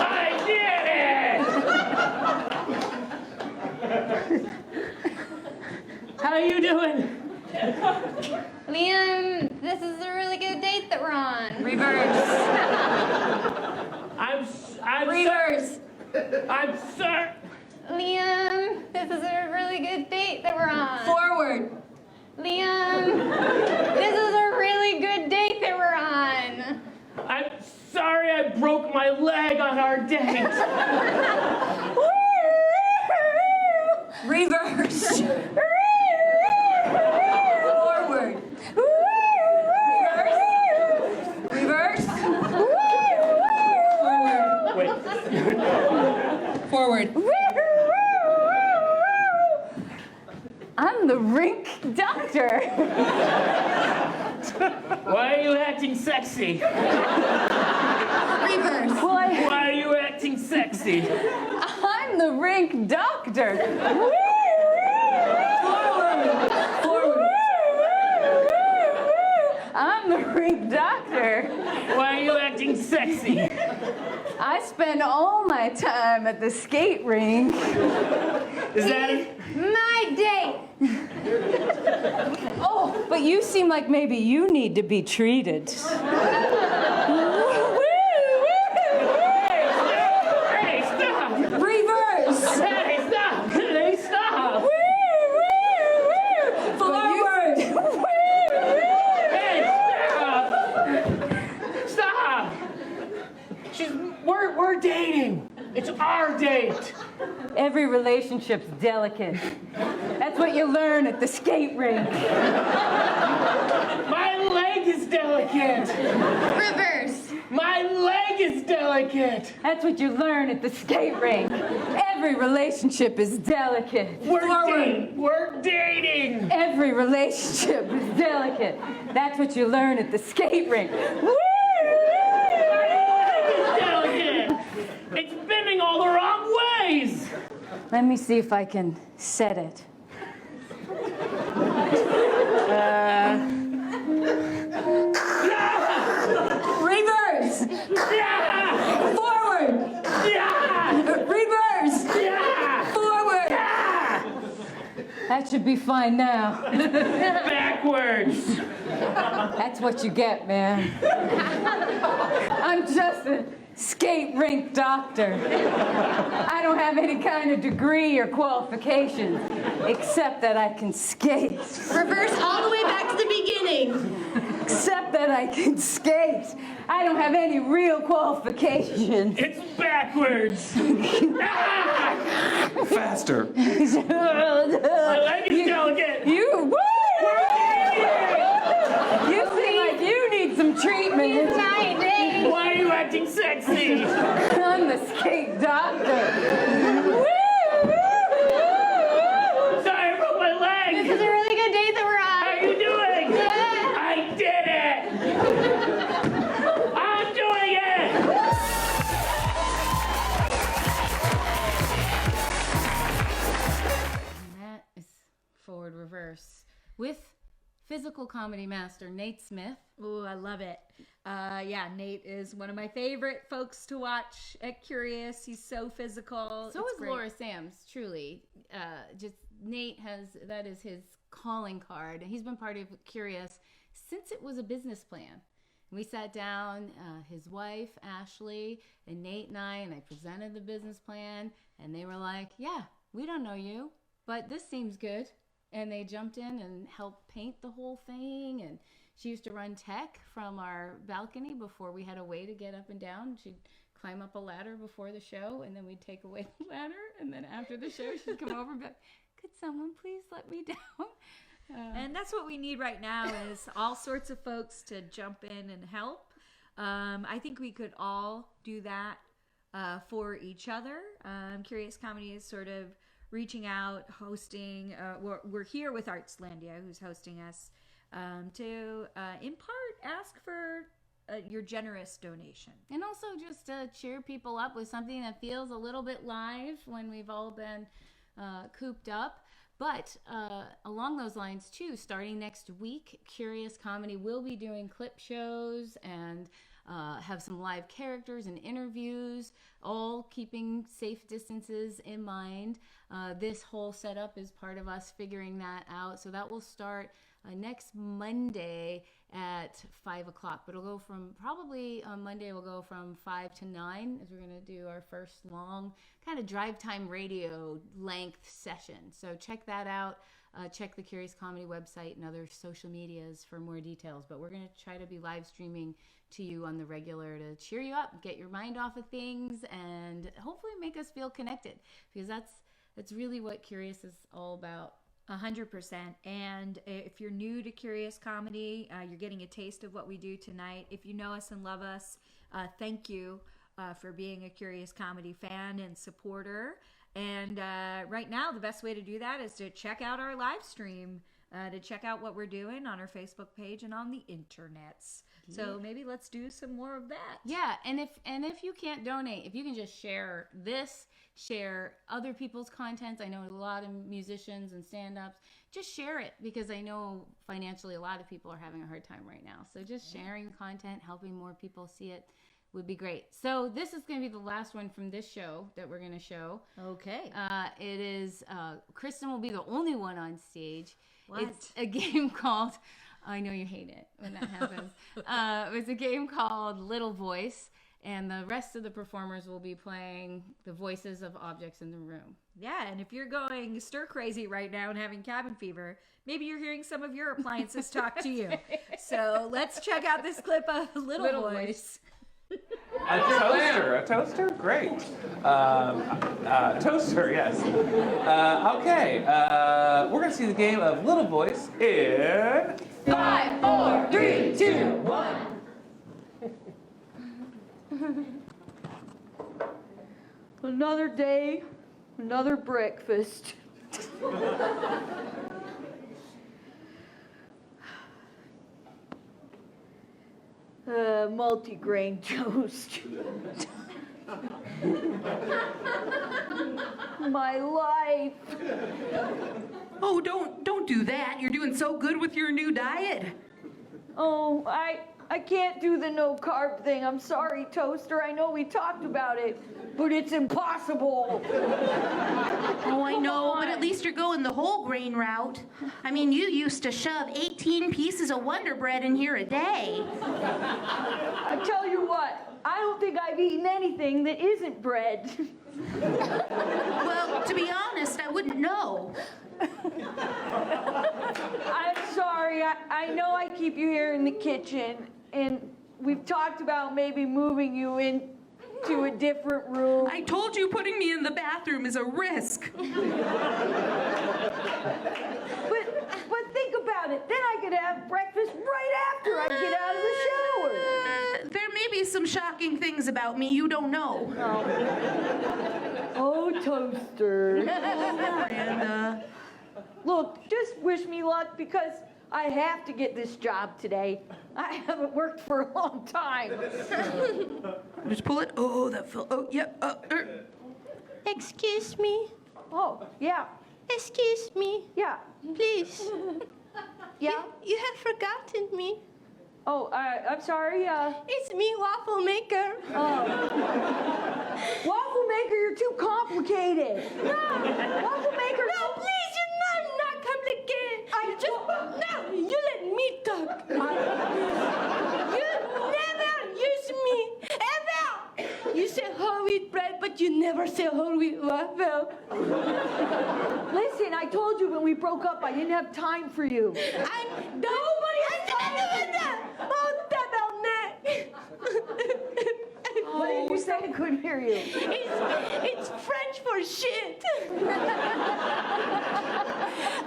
I did it! How are you doing? Liam, this is a really good date that we're on. Reverse. I'm Reverse. I'm sorry. Liam, this is a really good date that we're on. Forward. Liam, this is a really good date that we're on. I'm sorry I broke my leg on our date. Reverse. Forward. Reverse. Forward. Forward. I'm the rink doctor. Why are you acting sexy? Reverse. Why are you acting sexy? I'm the rink doctor. Forward. I'm the rink doctor. Why are you acting sexy? I spend all my time at the skate rink. Is that My date. Oh, but you seem like maybe you need to be treated. Hey, stop! Reverse. Hey, stop! Hey, stop! Forward. Hey, stop! Stop! We're dating. It's our date. Every relationship's delicate. That's what you learn at the skate rink. My leg is delicate. Reverse. My leg is delicate. That's what you learn at the skate rink. Every relationship is delicate. We're dating. Every relationship is delicate. That's what you learn at the skate rink. Woo! It's delicate. It's bending all the wrong ways. Let me see if I can set it. Reverse. Yeah! Forward. Yeah! Reverse. Yeah! Forward. That should be fine now. Backwards. That's what you get, man. I'm just a skate rink doctor. I don't have any kind of degree or qualifications, except that I can skate. Reverse all the way back to the beginning. Except that I can skate. I don't have any real qualifications. It's backwards. Faster. My leg is delicate. You seem like you need some treatment. My date. Why are you acting sexy? I'm the skate doctor. Sorry, I broke my leg. This is a really good date that we're on. How are you doing? Good. I did it. I'm doing it. And that is forward reverse with physical comedy master Nate Smith. Ooh, I love it. Yeah, Nate is one of my favorite folks to watch at Curious. He's so physical. So It's is great. Laura Sams, truly. Just Nate that is his calling card. He's been part of Curious since it was a business plan. We sat down, his wife, Ashley, and Nate and I presented the business plan, and they were like, yeah, we don't know you, but this seems good. And they jumped in and helped paint the whole thing, and she used to run tech from our balcony before we had a way to get up and down. She'd climb up a ladder before the show, and then we'd take away the ladder, and then after the show, she'd come over and be like, could someone please let me down? And that's what we need right now is all sorts of folks to jump in and help. I think we could all do that for each other. Curious Comedy is sort of reaching out, hosting. We're here with Artslandia, who's hosting us, to in part ask for your generous donation. And also just to cheer people up with something that feels a little bit live when we've all been cooped up. But along those lines, too, starting next week, Curious Comedy will be doing clip shows and have some live characters and interviews, all keeping safe distances in mind. This whole setup is part of us figuring that out. So that will start next Monday at 5 o'clock. But it'll go from, probably on Monday, we'll go from 5 to 9 as we're going to do our first long kind of drive time radio length session. So check that out. Check the Curious Comedy website and other social medias for more details. But we're going to try to be live streaming to you on the regular to cheer you up, get your mind off of things, and hopefully make us feel connected, because that's really what Curious is all about. 100%. And if you're new to Curious Comedy, you're getting a taste of what we do tonight. If you know us and love us, thank you for being a Curious Comedy fan and supporter. And right now, the best way to do that is to check out our live stream, to check out what we're doing on our Facebook page and on the internets. So maybe let's do some more of that. Yeah, and if you can't donate, if you can just share this, share other people's contents. I know a lot of musicians and stand-ups. Just share it, because I know financially a lot of people are having a hard time right now. So just sharing content, helping more people see it would be great. So this is going to be the last one from this show that we're going to show. Okay. It is, Kristen will be the only one on stage. What? It's a game called, I know you hate it when that happens. It's a game called Little Voice, and the rest of the performers will be playing the voices of objects in the room. Yeah, and if you're going stir crazy right now and having cabin fever, maybe you're hearing some of your appliances talk to you. So let's check out this clip of Little Voice. A toaster, great. Toaster, yes. Okay, we're gonna see the game of Little Voice in 5, 4, 3, 2, 1. Another day, another breakfast. Multi-grain toast. My life. Oh, don't do that. You're doing so good with your new diet. Oh, I can't do the no carb thing. I'm sorry, Toaster. I know we talked about it, but it's impossible. Oh, I know, but at least you're going the whole grain route. I mean, you used to shove 18 pieces of Wonder Bread in here a day. I tell you what, I don't think I've eaten anything that isn't bread. Well, to be honest, I wouldn't know. I'm sorry. I know I keep you here in the kitchen, and we've talked about maybe moving you into a different room. I told you putting me in the bathroom is a risk. But think about it. Then I could have breakfast right after I get out of the shower. There may be some shocking things about me you don't know. Oh, Toaster. Miranda. Look, just wish me luck, because I have to get this job today. I haven't worked for a long time. Just pull it. Oh, that fell. Oh, yep. Excuse me. Oh, yeah. Excuse me. Yeah. Please. Yeah? You have forgotten me. Oh, I'm sorry. It's me, Waffle Maker. Waffle Maker, you're too complicated. No. Waffle Maker. No, please, I'm not complicated. No, you let me me talk. You never use me, ever. You say whole wheat bread, but you never say whole wheat waffle. Listen, I told you when we broke up I didn't have time for you. What did you say? I couldn't hear you. It's French for shit.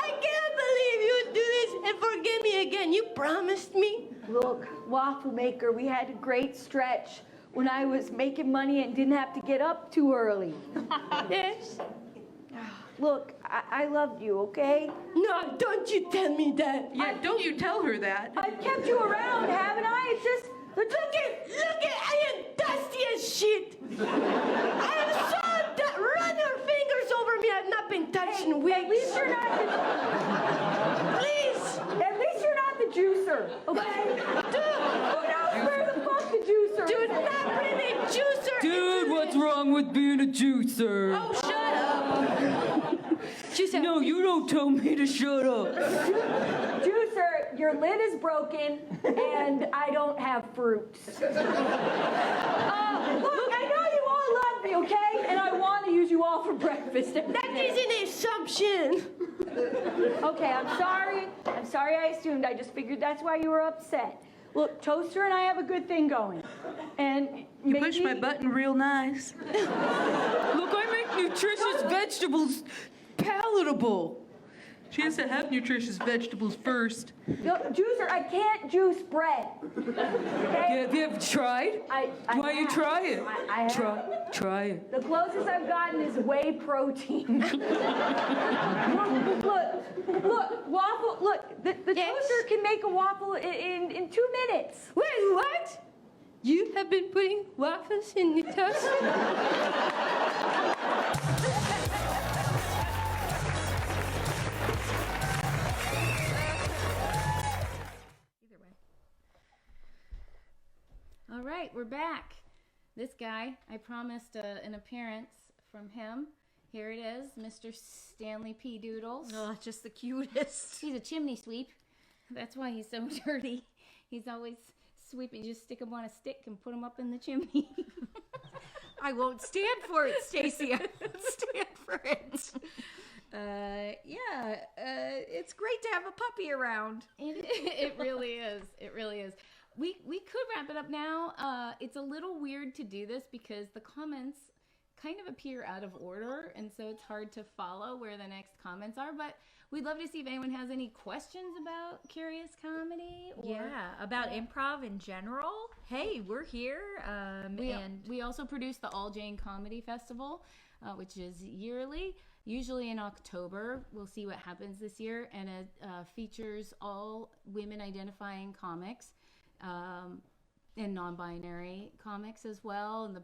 I can't believe you do this and forget me again. You promised me. Look, waffle maker, we had a great stretch when I was making money and didn't have to get up too early. Yes. Look, I loved you, okay? No, don't you tell me that. Yeah, don't you tell her that. I've kept you around, haven't I? It's just... Look at, I am dusty as shit. I am so run your fingers over me. I've not been touching wigs. At least you're not the... Please. At least you're not the juicer, okay? Dude, who knows where the fuck the juicer do is? not bring a juicer. Dude, what's wrong with being a juicer? Oh, shut up. Juicer. No, you don't tell me to shut up. Juicer, your lid is broken, and I don't have fruits. Look, I know you all love me, okay? And I want to use you all for breakfast. That is an assumption. Okay, I'm sorry. I'm sorry I assumed. I just figured that's why you were upset. Look, Toaster and I have a good thing going. And You push my button real nice. Look, I make nutritious vegetables palatable. She has to have nutritious vegetables first. Look, Juicer, I can't juice bread. Okay? Have you ever tried? I Why don't you have. try it? I have. Try it. The closest I've gotten is whey protein. look, waffle. Look, the toaster can make a waffle in 2 minutes. Wait, what? You have been putting waffles in the toaster? All right, we're back. This guy, I promised an appearance from him. Here it is, Mr. Stanley P. Doodles. Oh, just the cutest. He's a chimney sweep. That's why he's so dirty. He's always sweeping. You just stick him on a stick and put him up in the chimney. I won't stand for it, Stacey. I won't stand for it. It's great to have a puppy around. It really is. It really is. We could wrap it up now. It's a little weird to do this because the comments kind of appear out of order, and so it's hard to follow where the next comments are. But we'd love to see if anyone has any questions about Curious Comedy. Or, about improv in general. Hey, we're here. We also produce the All Jane Comedy Festival, which is yearly. Usually in October. We'll see what happens this year, and it features all women identifying comics. And non-binary comics as well. And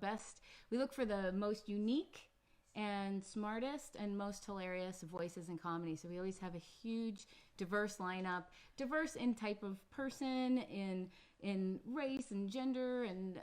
we look for the most unique and smartest and most hilarious voices in comedy. So we always have a huge, diverse lineup, diverse in type of person, in race and gender and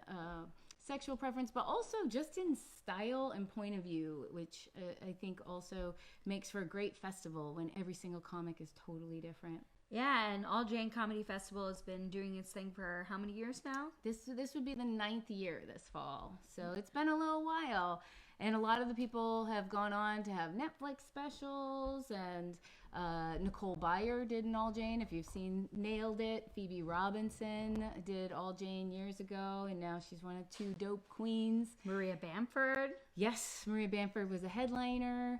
sexual preference, but also just in style and point of view, which I think also makes for a great festival when every single comic is totally different. Yeah, and All Jane Comedy Festival has been doing its thing for how many years now? This would be the 9th year this fall. So it's been a little while. And a lot of the people have gone on to have Netflix specials. And Nicole Byer did an All Jane. If you've seen Nailed It, Phoebe Robinson did All Jane years ago. And now she's one of 2 dope queens. Maria Bamford. Yes, Maria Bamford was a headliner.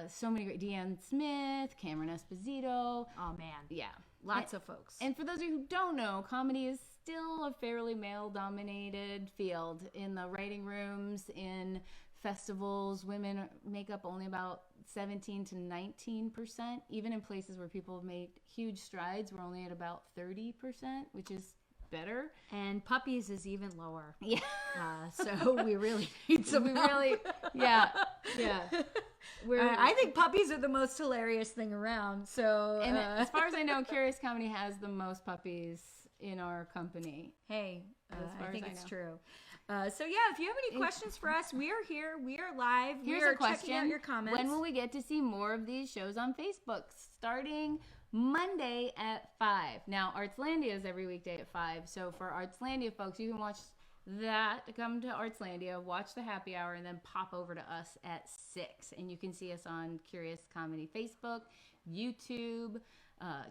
So many great, Deanne Smith, Cameron Esposito. Oh man, yeah, lots of folks. And for those of you who don't know, comedy is still a fairly male-dominated field. In the writing rooms, in festivals, women make up only about 17 to 19%. Even in places where people have made huge strides, we're only at about 30%, which is better. And puppies is even lower. Yeah. So we really need some help. Yeah. I think puppies are the most hilarious thing around. So, and as far as I know, Curious Comedy has the most puppies in our company. Hey, I think it's true. So yeah, if you have any questions for us, we are here. We are live. Here's we are a question. checking out your comments. When will we get to see more of these shows on Facebook? Starting Monday at 5. Now, Artslandia is every weekday at 5. So for Artslandia folks, you can watch that, come to Artslandia, watch the happy hour, and then pop over to us at 6. And you can see us on Curious Comedy Facebook, YouTube,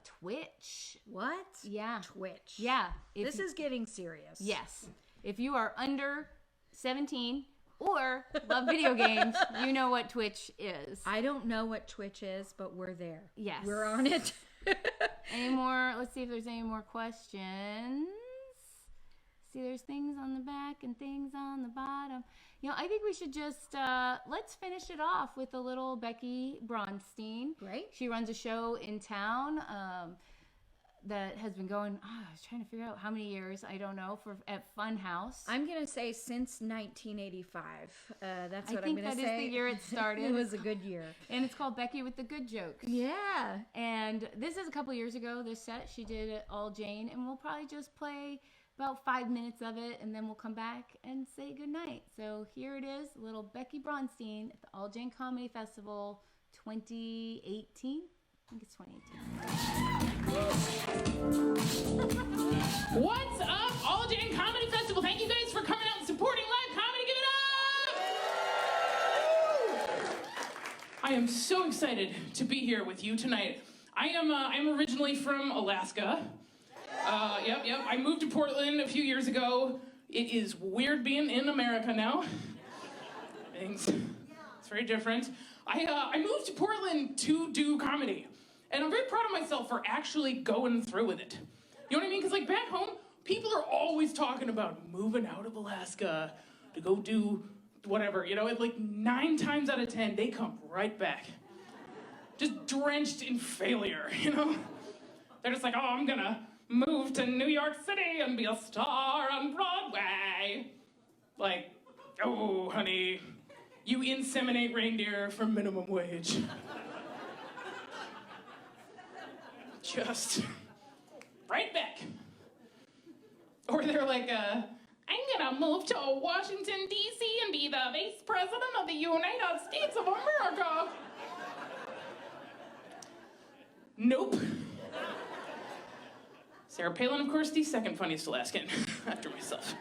Twitch. What? Yeah. Twitch. Yeah. This is getting serious. Yes. If you are under 17 or love video games, you know what Twitch is. I don't know what Twitch is, but we're there. Yes. We're on it. Any more? Let's see if there's any more questions. See, there's things on the back and things on the bottom. You know, I think we should just, let's finish it off with a little Becky Bronstein. Right. She runs a show in town that has been going, I was trying to figure out how many years, I don't know, at Funhouse. I'm going to say since 1985. That's what I'm going to say. I think that is the year it started. It was a good year. And it's called Becky with the Good Jokes. Yeah. And this is a couple years ago, this set. She did it all Jane. And we'll probably just play about 5 minutes of it, and then we'll come back and say goodnight. So here it is, little Becky Bronstein at the All Jane Comedy Festival 2018. I think it's 2018. What's up, All Jane Comedy Festival? Thank you guys for coming out and supporting live comedy. Give it up! I am so excited to be here with you tonight. I'm originally from Alaska. Yep. I moved to Portland a few years ago. It is weird being in America now. It's very different. I moved to Portland to do comedy, and I'm very proud of myself for actually going through with it. You know what I mean? Because like back home, people are always talking about moving out of Alaska to go do whatever. You know, and like 9 times out of 10, they come right back, just drenched in failure. You know, they're just like, oh, I'm gonna move to New York City and be a star on Broadway. Like, oh, honey, you inseminate reindeer for minimum wage. Just right back. Or they're like, I'm gonna move to Washington, D.C. and be the Vice President of the United States of America. Nope. Sarah Palin, of course, the second funniest Alaskan after myself.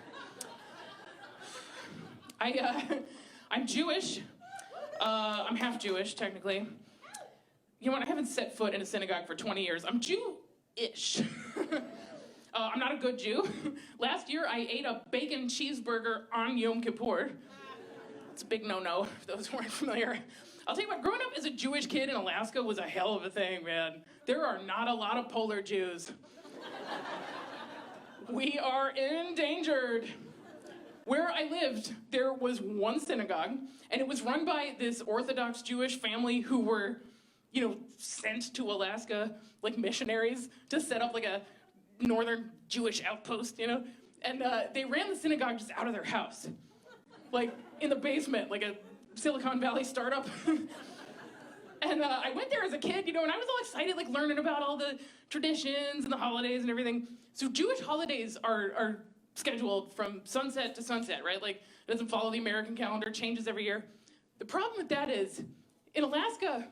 I'm Jewish. I'm half Jewish, technically. You know what? I haven't set foot in a synagogue for 20 years. I'm Jew-ish. I'm not a good Jew. Last year, I ate a bacon cheeseburger on Yom Kippur. It's a big no-no, if those weren't familiar. I'll tell you what, growing up as a Jewish kid in Alaska was a hell of a thing, man. There are not a lot of polar Jews. We are endangered. Where I lived, there was one synagogue, and it was run by this Orthodox Jewish family who were, you know, sent to Alaska, like missionaries, to set up like a northern Jewish outpost, you know? And they ran the synagogue just out of their house. Like, in the basement, like a Silicon Valley startup. And I went there as a kid, you know, and I was all excited, like, learning about all the traditions and the holidays and everything. So Jewish holidays are scheduled from sunset to sunset, right? Like, it doesn't follow the American calendar, changes every year. The problem with that is, in Alaska,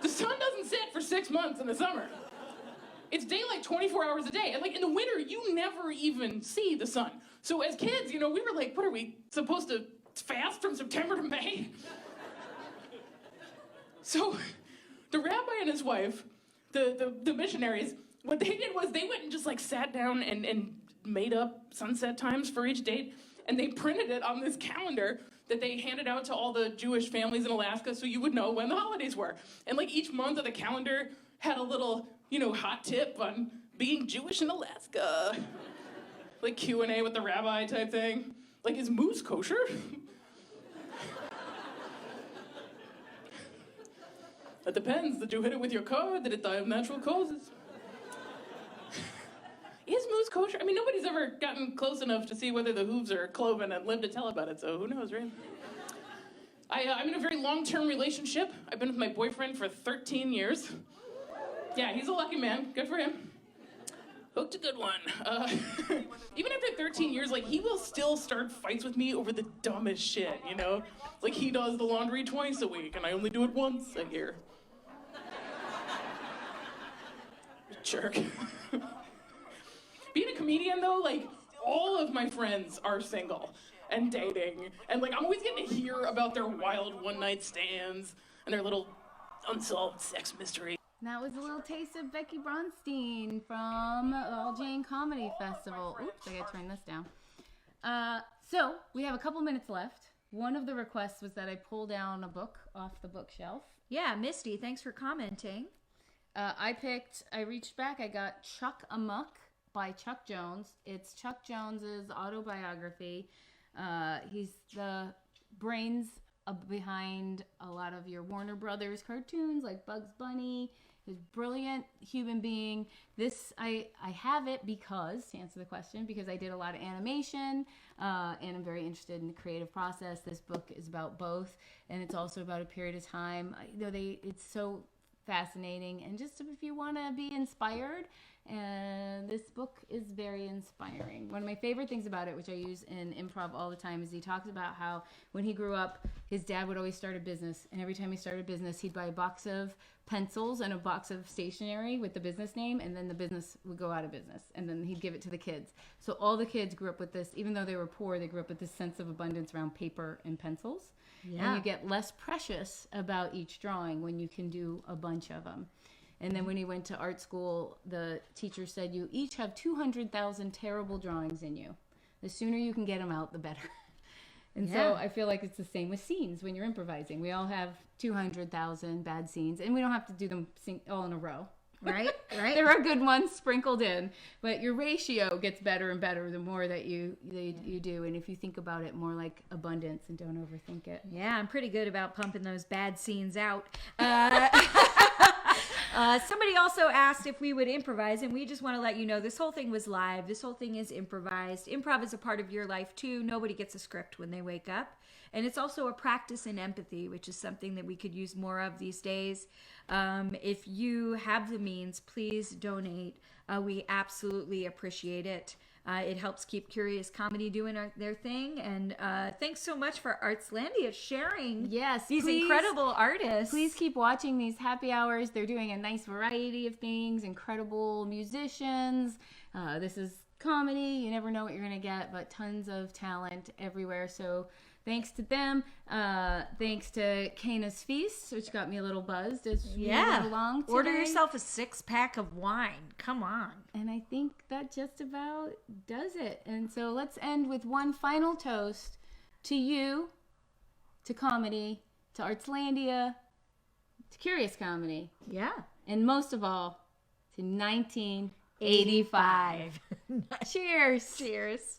the sun doesn't set for 6 months in the summer. It's daylight 24 hours a day. And like in the winter, you never even see the sun. So as kids, you know, we were like, what are we supposed to fast from September to May? So the rabbi and his wife, the missionaries, what they did was they went and just like sat down and made up sunset times for each date. And they printed it on this calendar that they handed out to all the Jewish families in Alaska so you would know when the holidays were. And like each month of the calendar had a little, you know, hot tip on being Jewish in Alaska. Like Q&A with the rabbi type thing. Like, is moose kosher? That depends. Did you hit it with your car? Did it die of natural causes? Is moose kosher? I mean, nobody's ever gotten close enough to see whether the hooves are cloven and lived to tell about it, so who knows, right? I'm in a very long-term relationship. I've been with my boyfriend for 13 years. Yeah, he's a lucky man. Good for him. Hooked a good one. Even after 13 years, like, he will still start fights with me over the dumbest shit, you know? Like, he does the laundry twice a week, and I only do it once a year. Jerk. Being a comedian, though, like, all of my friends are single and dating. And, like, I'm always getting to hear about their wild one-night stands and their little unsolved sex mystery. That was a little taste of Becky Bronstein from All Jane Comedy Festival. Oops, I gotta turn this down. So, we have a couple minutes left. One of the requests was that I pull down a book off the bookshelf. Yeah, Misty, thanks for commenting. I reached back, I got Chuck Amuck by Chuck Jones. It's Chuck Jones's autobiography. He's the brains behind a lot of your Warner Brothers cartoons like Bugs Bunny. He's a brilliant human being. This, I have it because, to answer the question, because I did a lot of animation and I'm very interested in the creative process. This book is about both, and it's also about a period of time. It's so fascinating, and just if you want to be inspired, and this book is very inspiring. One of my favorite things about it, which I use in improv all the time, is he talks about how when he grew up, his dad would always start a business, and every time he started a business, he'd buy a box of pencils and a box of stationery with the business name, and then the business would go out of business, and then he'd give it to the kids. So all the kids grew up with this, even though they were poor, they grew up with this sense of abundance around paper and pencils. Yeah. And you get less precious about each drawing when you can do a bunch of them. And then when he went to art school, the teacher said, you each have 200,000 terrible drawings in you. The sooner you can get them out, the better. And so I feel like it's the same with scenes when you're improvising. We all have 200,000 bad scenes, and we don't have to do them all in a row. Right? There are good ones sprinkled in, but your ratio gets better and better the more that you do. And if you think about it more like abundance and don't overthink it. Yeah, I'm pretty good about pumping those bad scenes out. Somebody also asked if we would improvise, and we just want to let you know this whole thing was live. This whole thing is improvised. Improv is a part of your life too. Nobody gets a script when they wake up. And it's also a practice in empathy, which is something that we could use more of these days. If you have the means, please donate. We absolutely appreciate it. It helps keep Curious Comedy doing their thing. And thanks so much for Artslandia sharing these incredible artists. Please keep watching these happy hours. They're doing a nice variety of things, incredible musicians. This is comedy. You never know what you're going to get, but tons of talent everywhere. So thanks to them. Thanks to Cana's Feast, which got me a little buzzed as we went along today. Order yourself a 6-pack of wine. Come on. And I think that just about does it. And so let's end with one final toast to you, to comedy, to Artslandia, to Curious Comedy. Yeah. And most of all, to 1985. Cheers. Cheers.